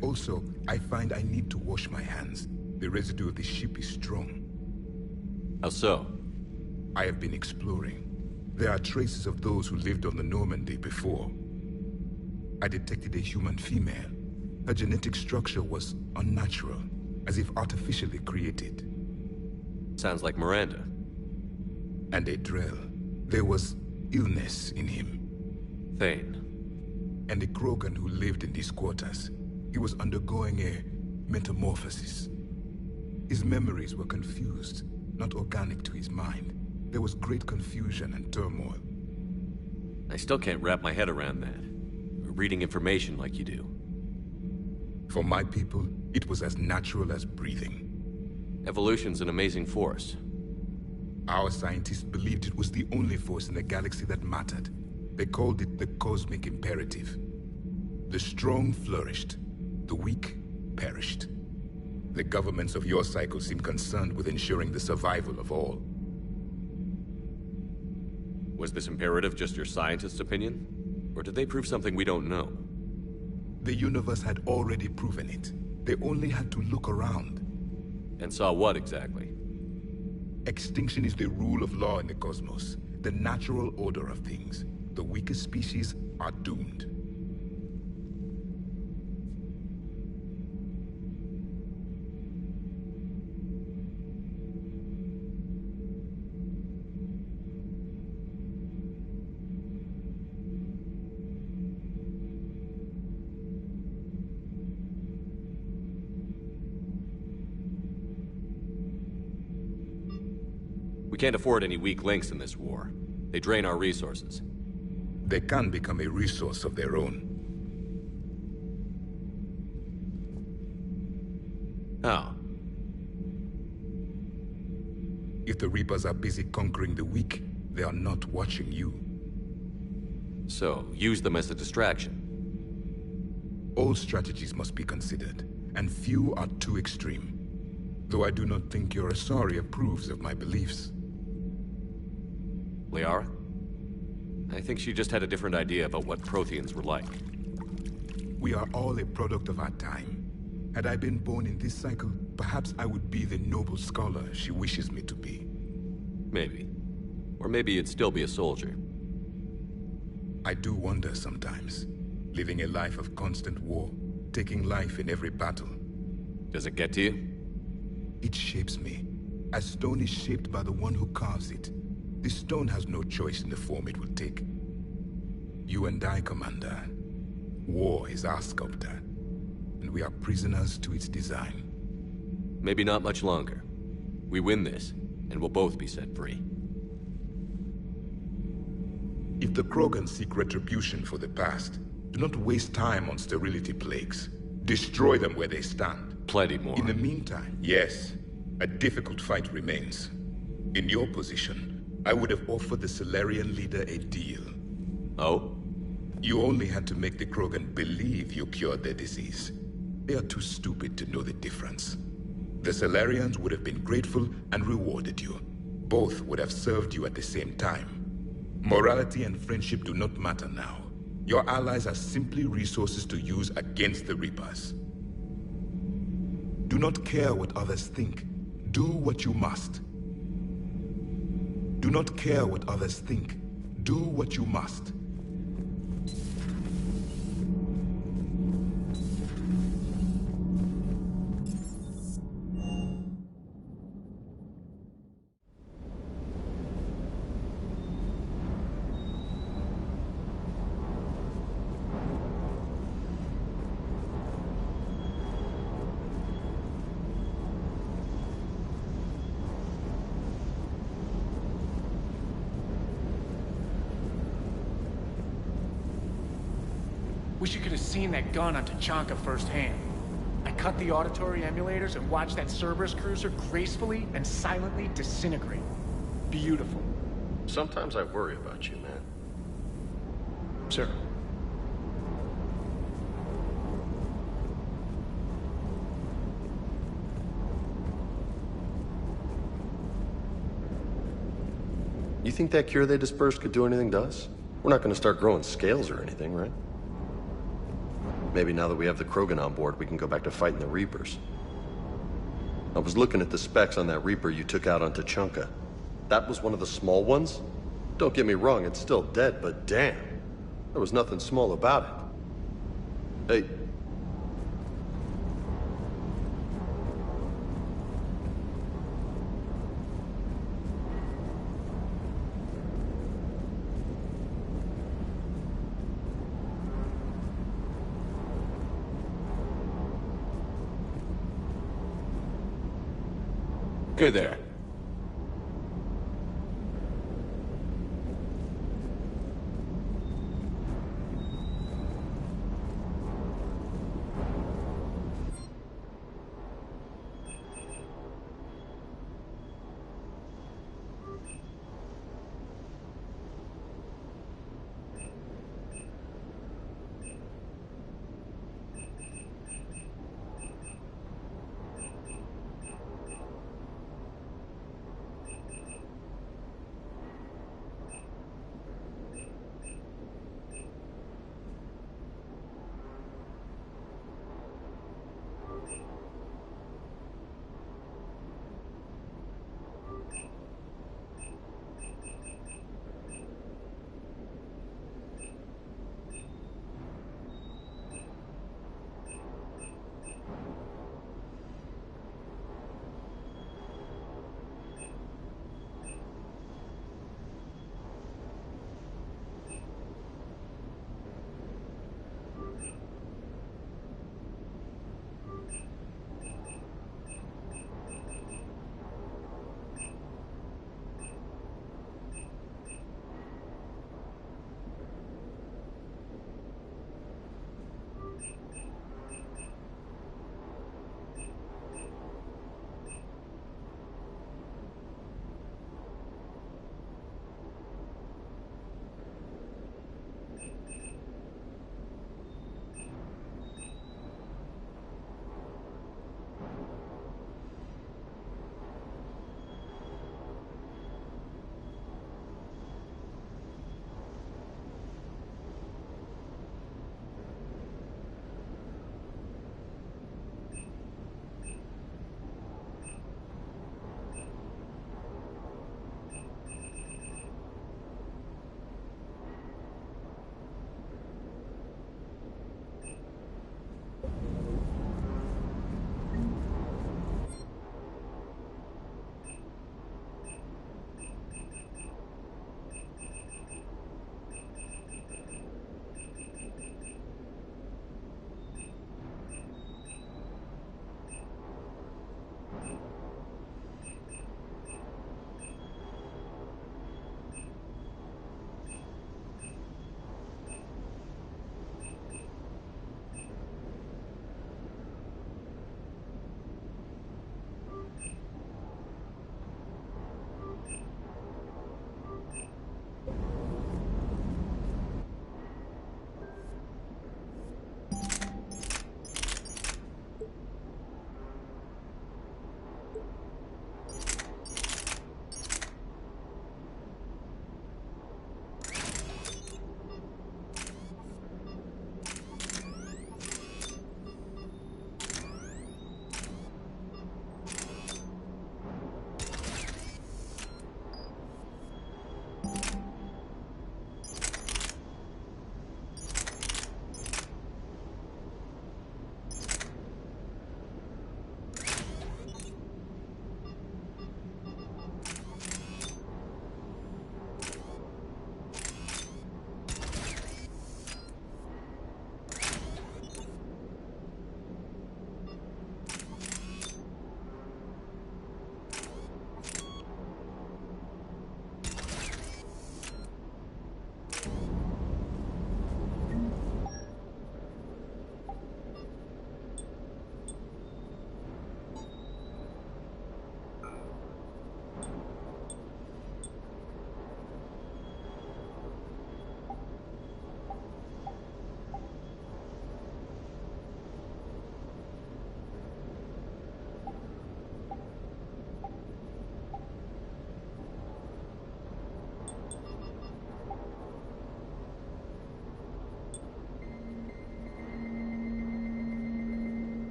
Also, I find I need to wash my hands. The residue of the ship is strong. How so? I have been exploring. There are traces of those who lived on the Normandy before. I detected a human female. Her genetic structure was unnatural, as if artificially created. Sounds like Miranda. And a Drell. There was illness in him. Thane. And a Krogan who lived in these quarters. He was undergoing a metamorphosis. His memories were confused, not organic to his mind. There was great confusion and turmoil. I still can't wrap my head around that. Reading information like you do. For my people, it was as natural as breathing. Evolution's an amazing force. Our scientists believed it was the only force in the galaxy that mattered. They called it the cosmic imperative. The strong flourished, the weak perished. The governments of your cycle seem concerned with ensuring the survival of all. Was this imperative just your scientist's opinion? Or did they prove something we don't know? The universe had already proven it. They only had to look around. And saw what exactly? Extinction is the rule of law in the cosmos, the natural order of things. The weakest species are doomed. We can't afford any weak links in this war. They drain our resources. They can become a resource of their own. How? If the Reapers are busy conquering the weak, they are not watching you. So, use them as a distraction. All strategies must be considered, and few are too extreme. Though I do not think your Asari approves of my beliefs. Liara? I think she just had a different idea about what Protheans were like. We are all a product of our time. Had I been born in this cycle, perhaps I would be the noble scholar she wishes me to be. Maybe. Or maybe you'd still be a soldier. I do wonder sometimes, living a life of constant war, taking life in every battle. Does it get to you? It shapes me, as stone is shaped by the one who carves it. This stone has no choice in the form it will take. You and I, Commander. War is our sculptor, and we are prisoners to its design. Maybe not much longer. We win this, and we'll both be set free. If the Krogan seek retribution for the past, do not waste time on sterility plagues. Destroy them where they stand. Plenty more. In the meantime, yes, a difficult fight remains. In your position, I would have offered the Solarian leader a deal. Oh? You only had to make the Krogan believe you cured their disease. They are too stupid to know the difference. The Solarians would have been grateful and rewarded you. Both would have served you at the same time. Morality and friendship do not matter now. Your allies are simply resources to use against the Reapers. Do not care what others think. Do what you must. Do not care what others think. Do what you must. Wish you could have seen that gun on Tachanka firsthand. I cut the auditory emulators and watched that Cerberus cruiser gracefully and silently disintegrate. Beautiful. Sometimes I worry about you, man. Sir. You think that cure they dispersed could do anything to us? We're not gonna start growing scales or anything, right? Maybe now that we have the Krogan on board, we can go back to fighting the Reapers. I was looking at the specs on that Reaper you took out on Tachanka. That was one of the small ones? Don't get me wrong, it's still dead, but damn. There was nothing small about it. Hey. Good there.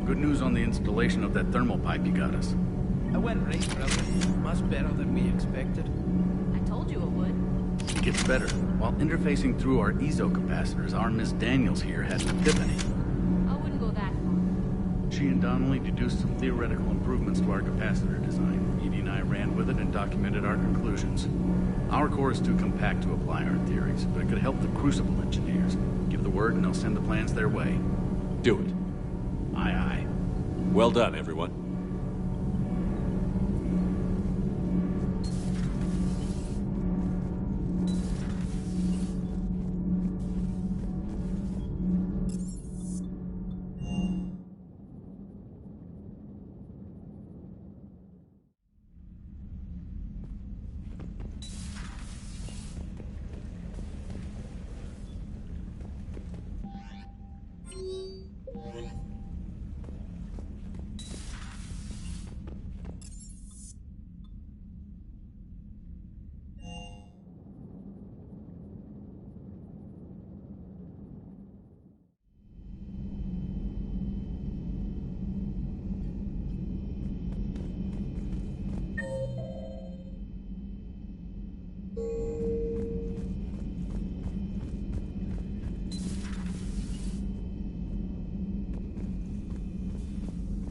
Good news on the installation of that thermal pipe you got us. I went right, brother. Much better than we expected. I told you it would. It gets better. While interfacing through our EZO capacitors, our Miss Daniels here had an epiphany. I wouldn't go that far. She and Donnelly deduced some theoretical improvements to our capacitor design. Edie and I ran with it and documented our conclusions. Our core is too compact to apply our theories, but it could help the Crucible engineers. Give the word and they'll send the plans their way. Do it. Aye, aye. Well done, everyone.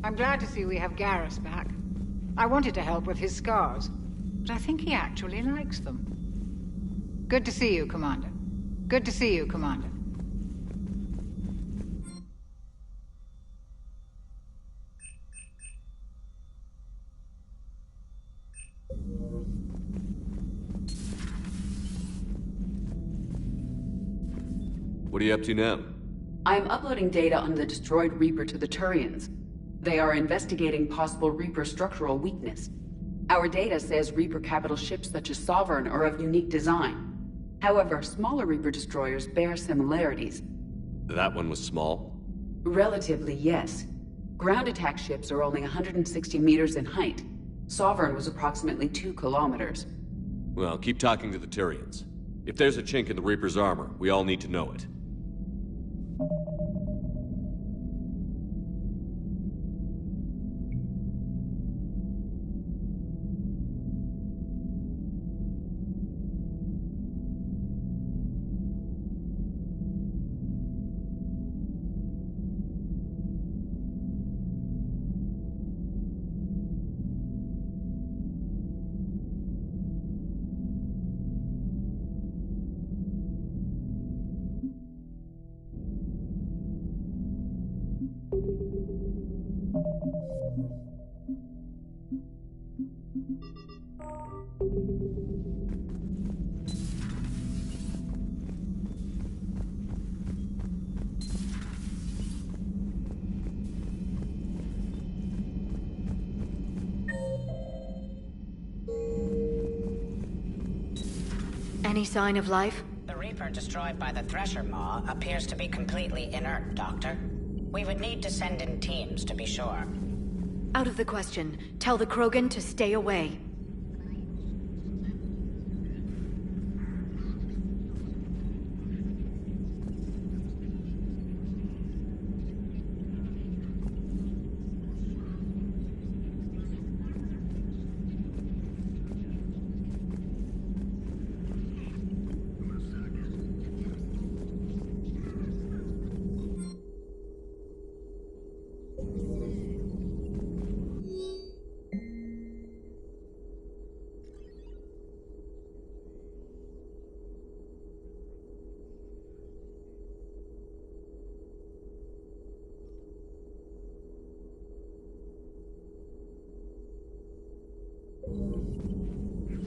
I'm glad to see we have Garrus back. I wanted to help with his scars, but I think he actually likes them. Good to see you, Commander. Good to see you, Commander. What are you up to now? I am uploading data on the destroyed Reaper to the Turians. They are investigating possible Reaper structural weakness. Our data says Reaper capital ships such as Sovereign are of unique design. However, smaller Reaper destroyers bear similarities. That one was small? Relatively, yes. Ground attack ships are only 160 meters in height. Sovereign was approximately 2 kilometers. Well, keep talking to the Tyrians. If there's a chink in the Reaper's armor, we all need to know it. Any sign of life? The Reaper destroyed by the Thresher Maw appears to be completely inert, Doctor. We would need to send in teams to be sure. Out of the question. Tell the Krogan to stay away.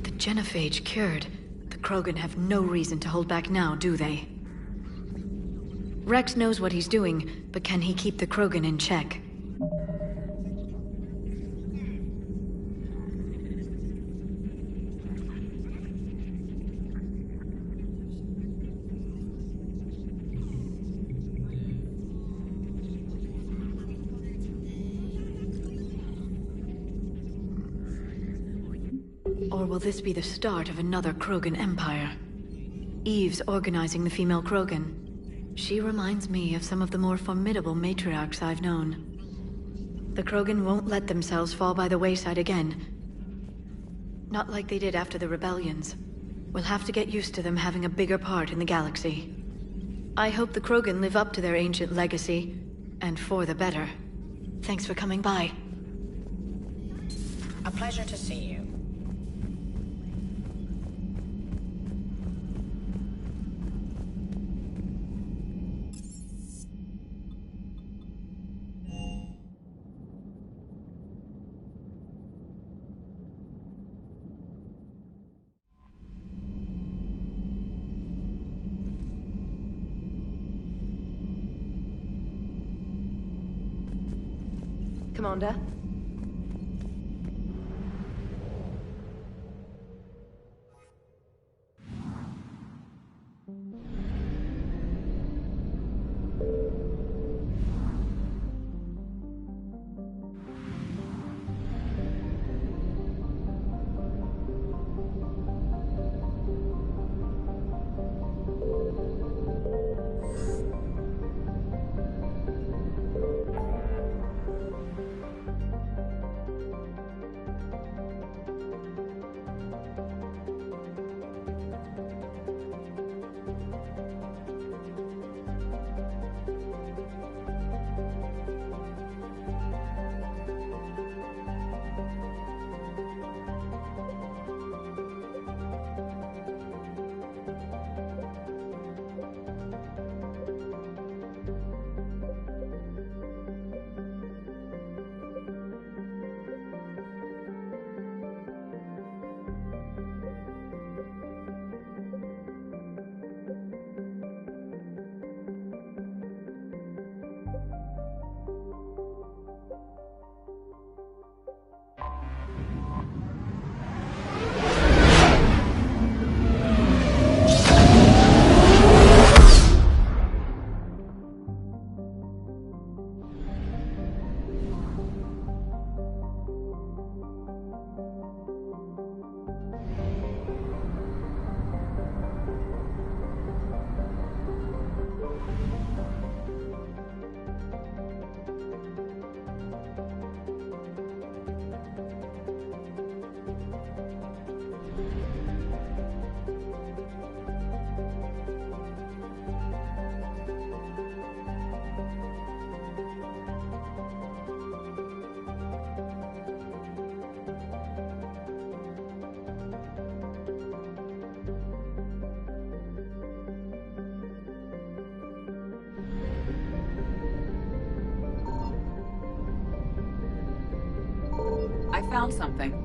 The genophage cured. The Krogan have no reason to hold back now, do they? Rex knows what he's doing, but can he keep the Krogan in check? Or will this be the start of another Krogan empire? Eve's organizing the female Krogan. She reminds me of some of the more formidable matriarchs I've known. The Krogan won't let themselves fall by the wayside again. Not like they did after the rebellions. We'll have to get used to them having a bigger part in the galaxy. I hope the Krogan live up to their ancient legacy, and for the better. Thanks for coming by. A pleasure to see you. Commander? I found something.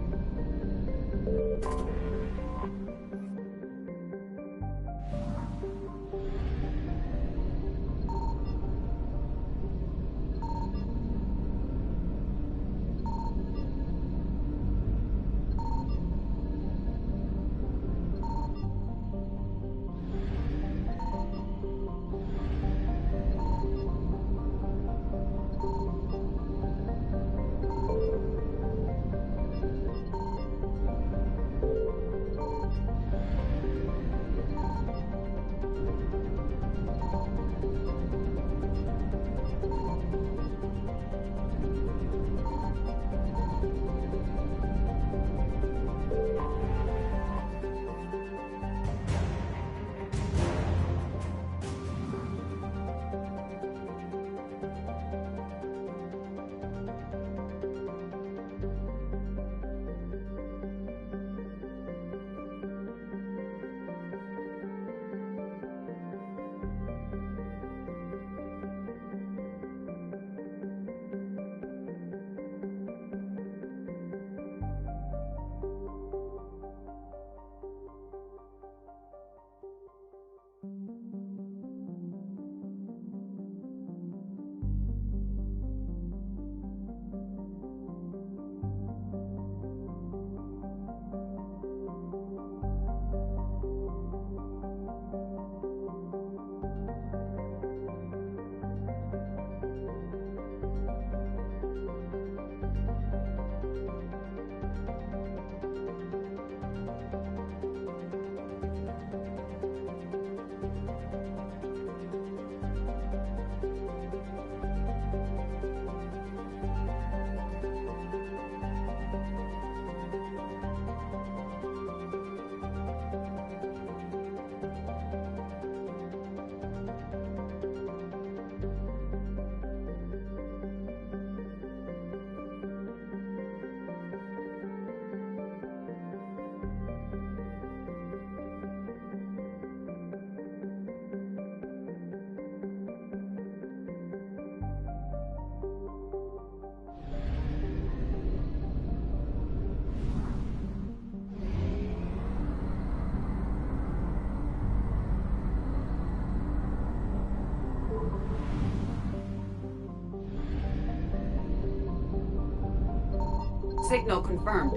Signal confirmed.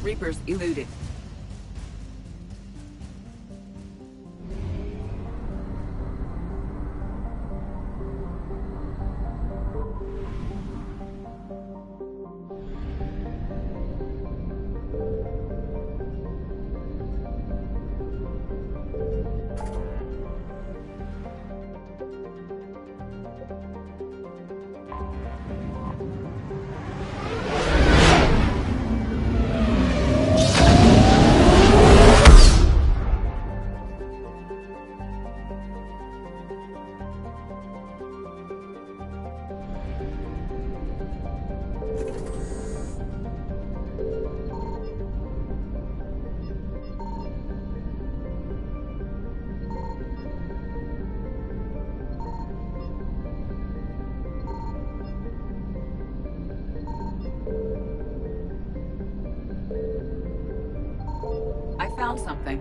Reapers eluded. I found something.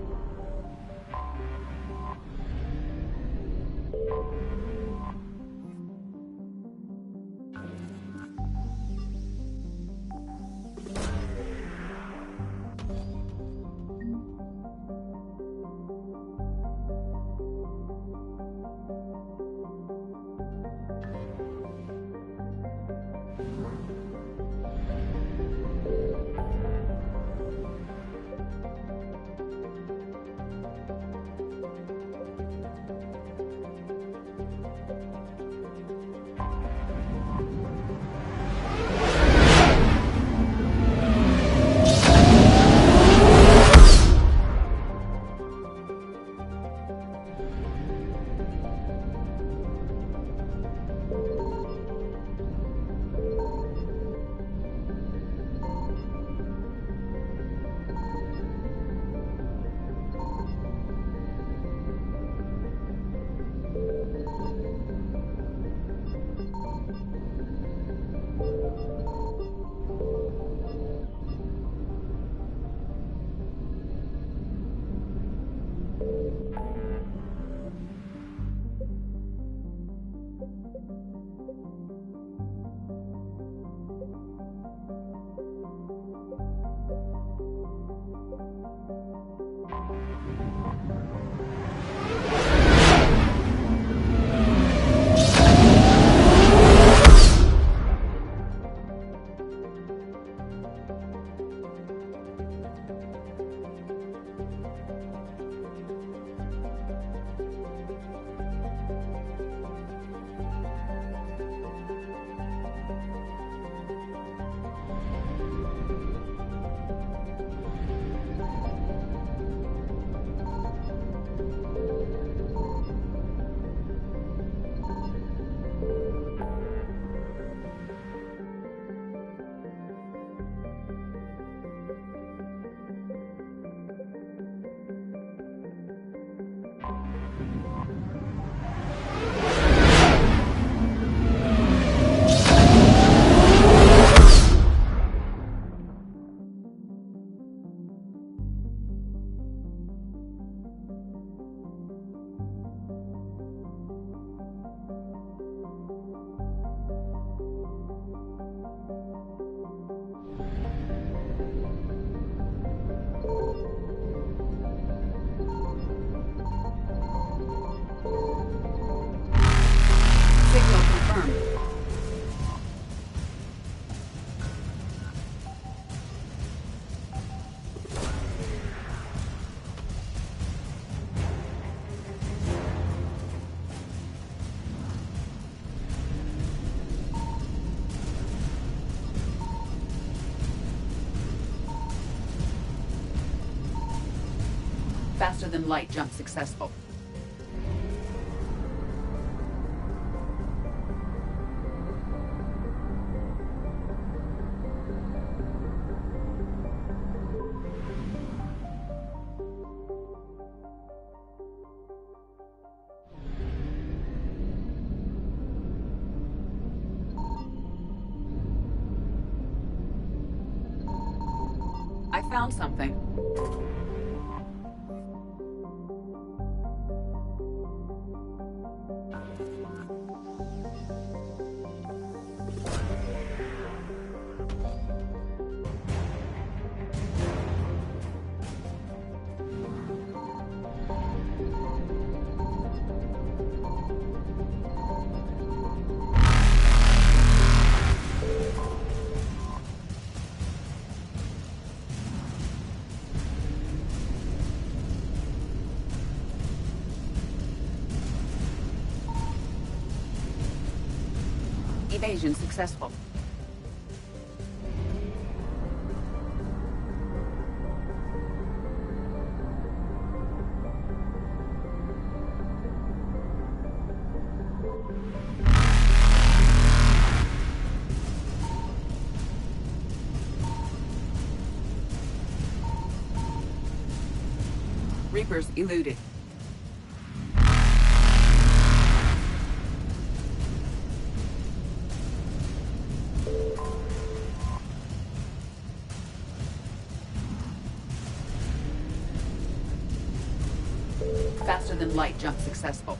Faster than light jump successful. I found something. Evasion successful. Reapers eluded. Faster than light jump successful.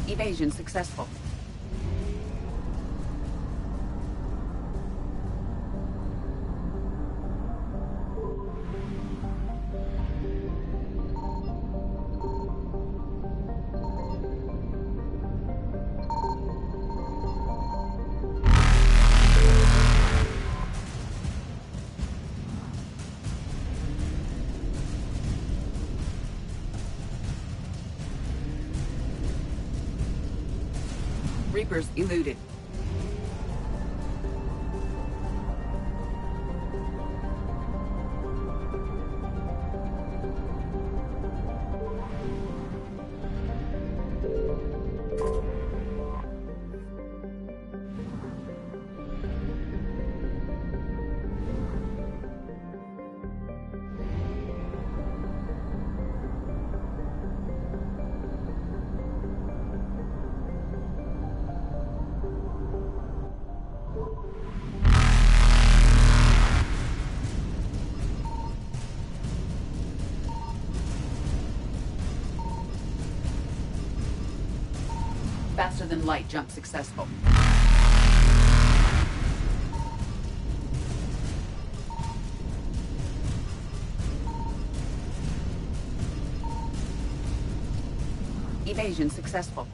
Evasion successful. Reapers eluded. Faster than light jump successful. Evasion successful.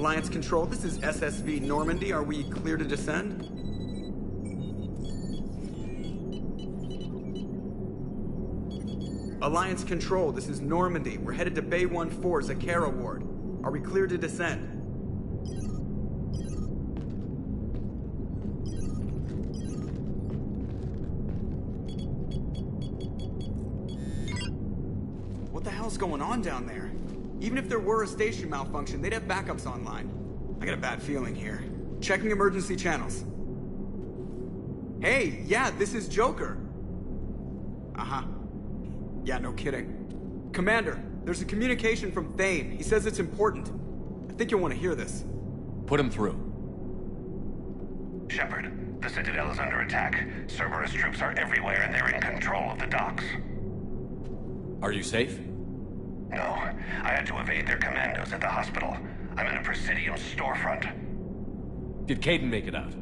Alliance Control, this is SSV Normandy. Are we clear to descend? Alliance Control, this is Normandy. We're headed to Bay 1-4, Zakara Ward. Are we clear to descend? What the hell's going on down there? Even if there were a station malfunction, they'd have backups online. I got a bad feeling here. Checking emergency channels. Hey, yeah, this is Joker. Uh-huh. Yeah, no kidding. Commander, there's a communication from Thane. He says it's important. I think you'll want to hear this. Put him through. Shepard, the Citadel is under attack. Cerberus troops are everywhere and they're in control of the docks. Are you safe? No, I had to evade their commandos at the hospital. I'm in a Presidium storefront. Did Caden make it out?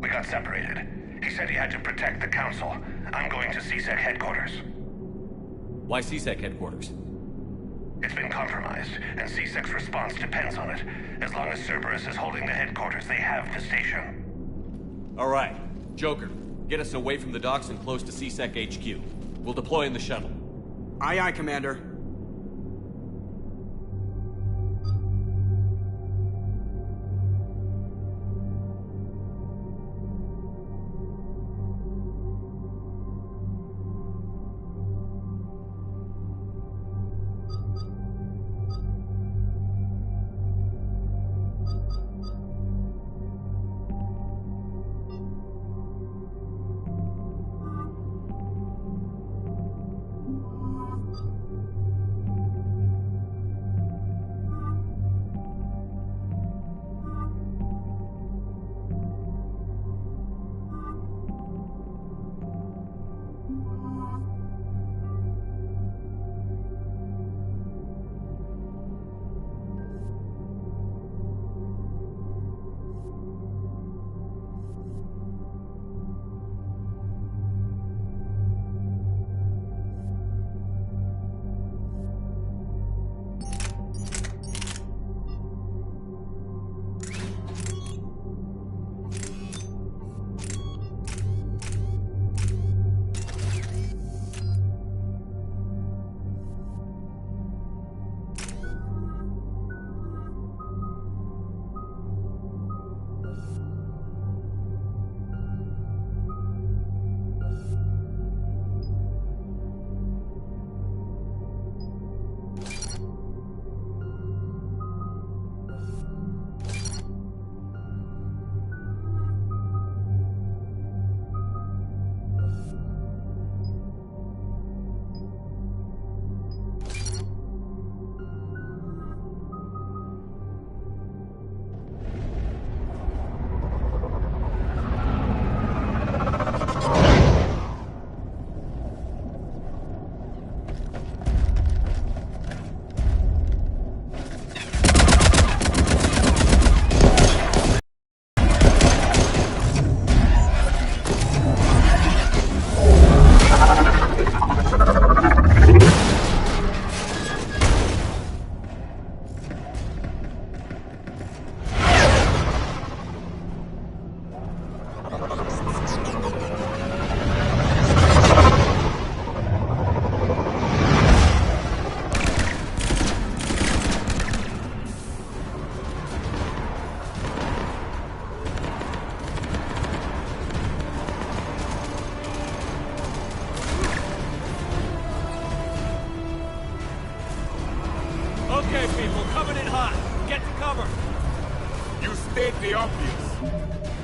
We got separated. He said he had to protect the Council. I'm going to CSEC headquarters. Why CSEC headquarters? It's been compromised, and CSEC's response depends on it. As long as Cerberus is holding the headquarters, they have the station. All right. Joker, get us away from the docks and close to CSEC HQ. We'll deploy in the shuttle. Aye, aye, Commander. Okay, people, coming in hot. Get to cover. You state the obvious.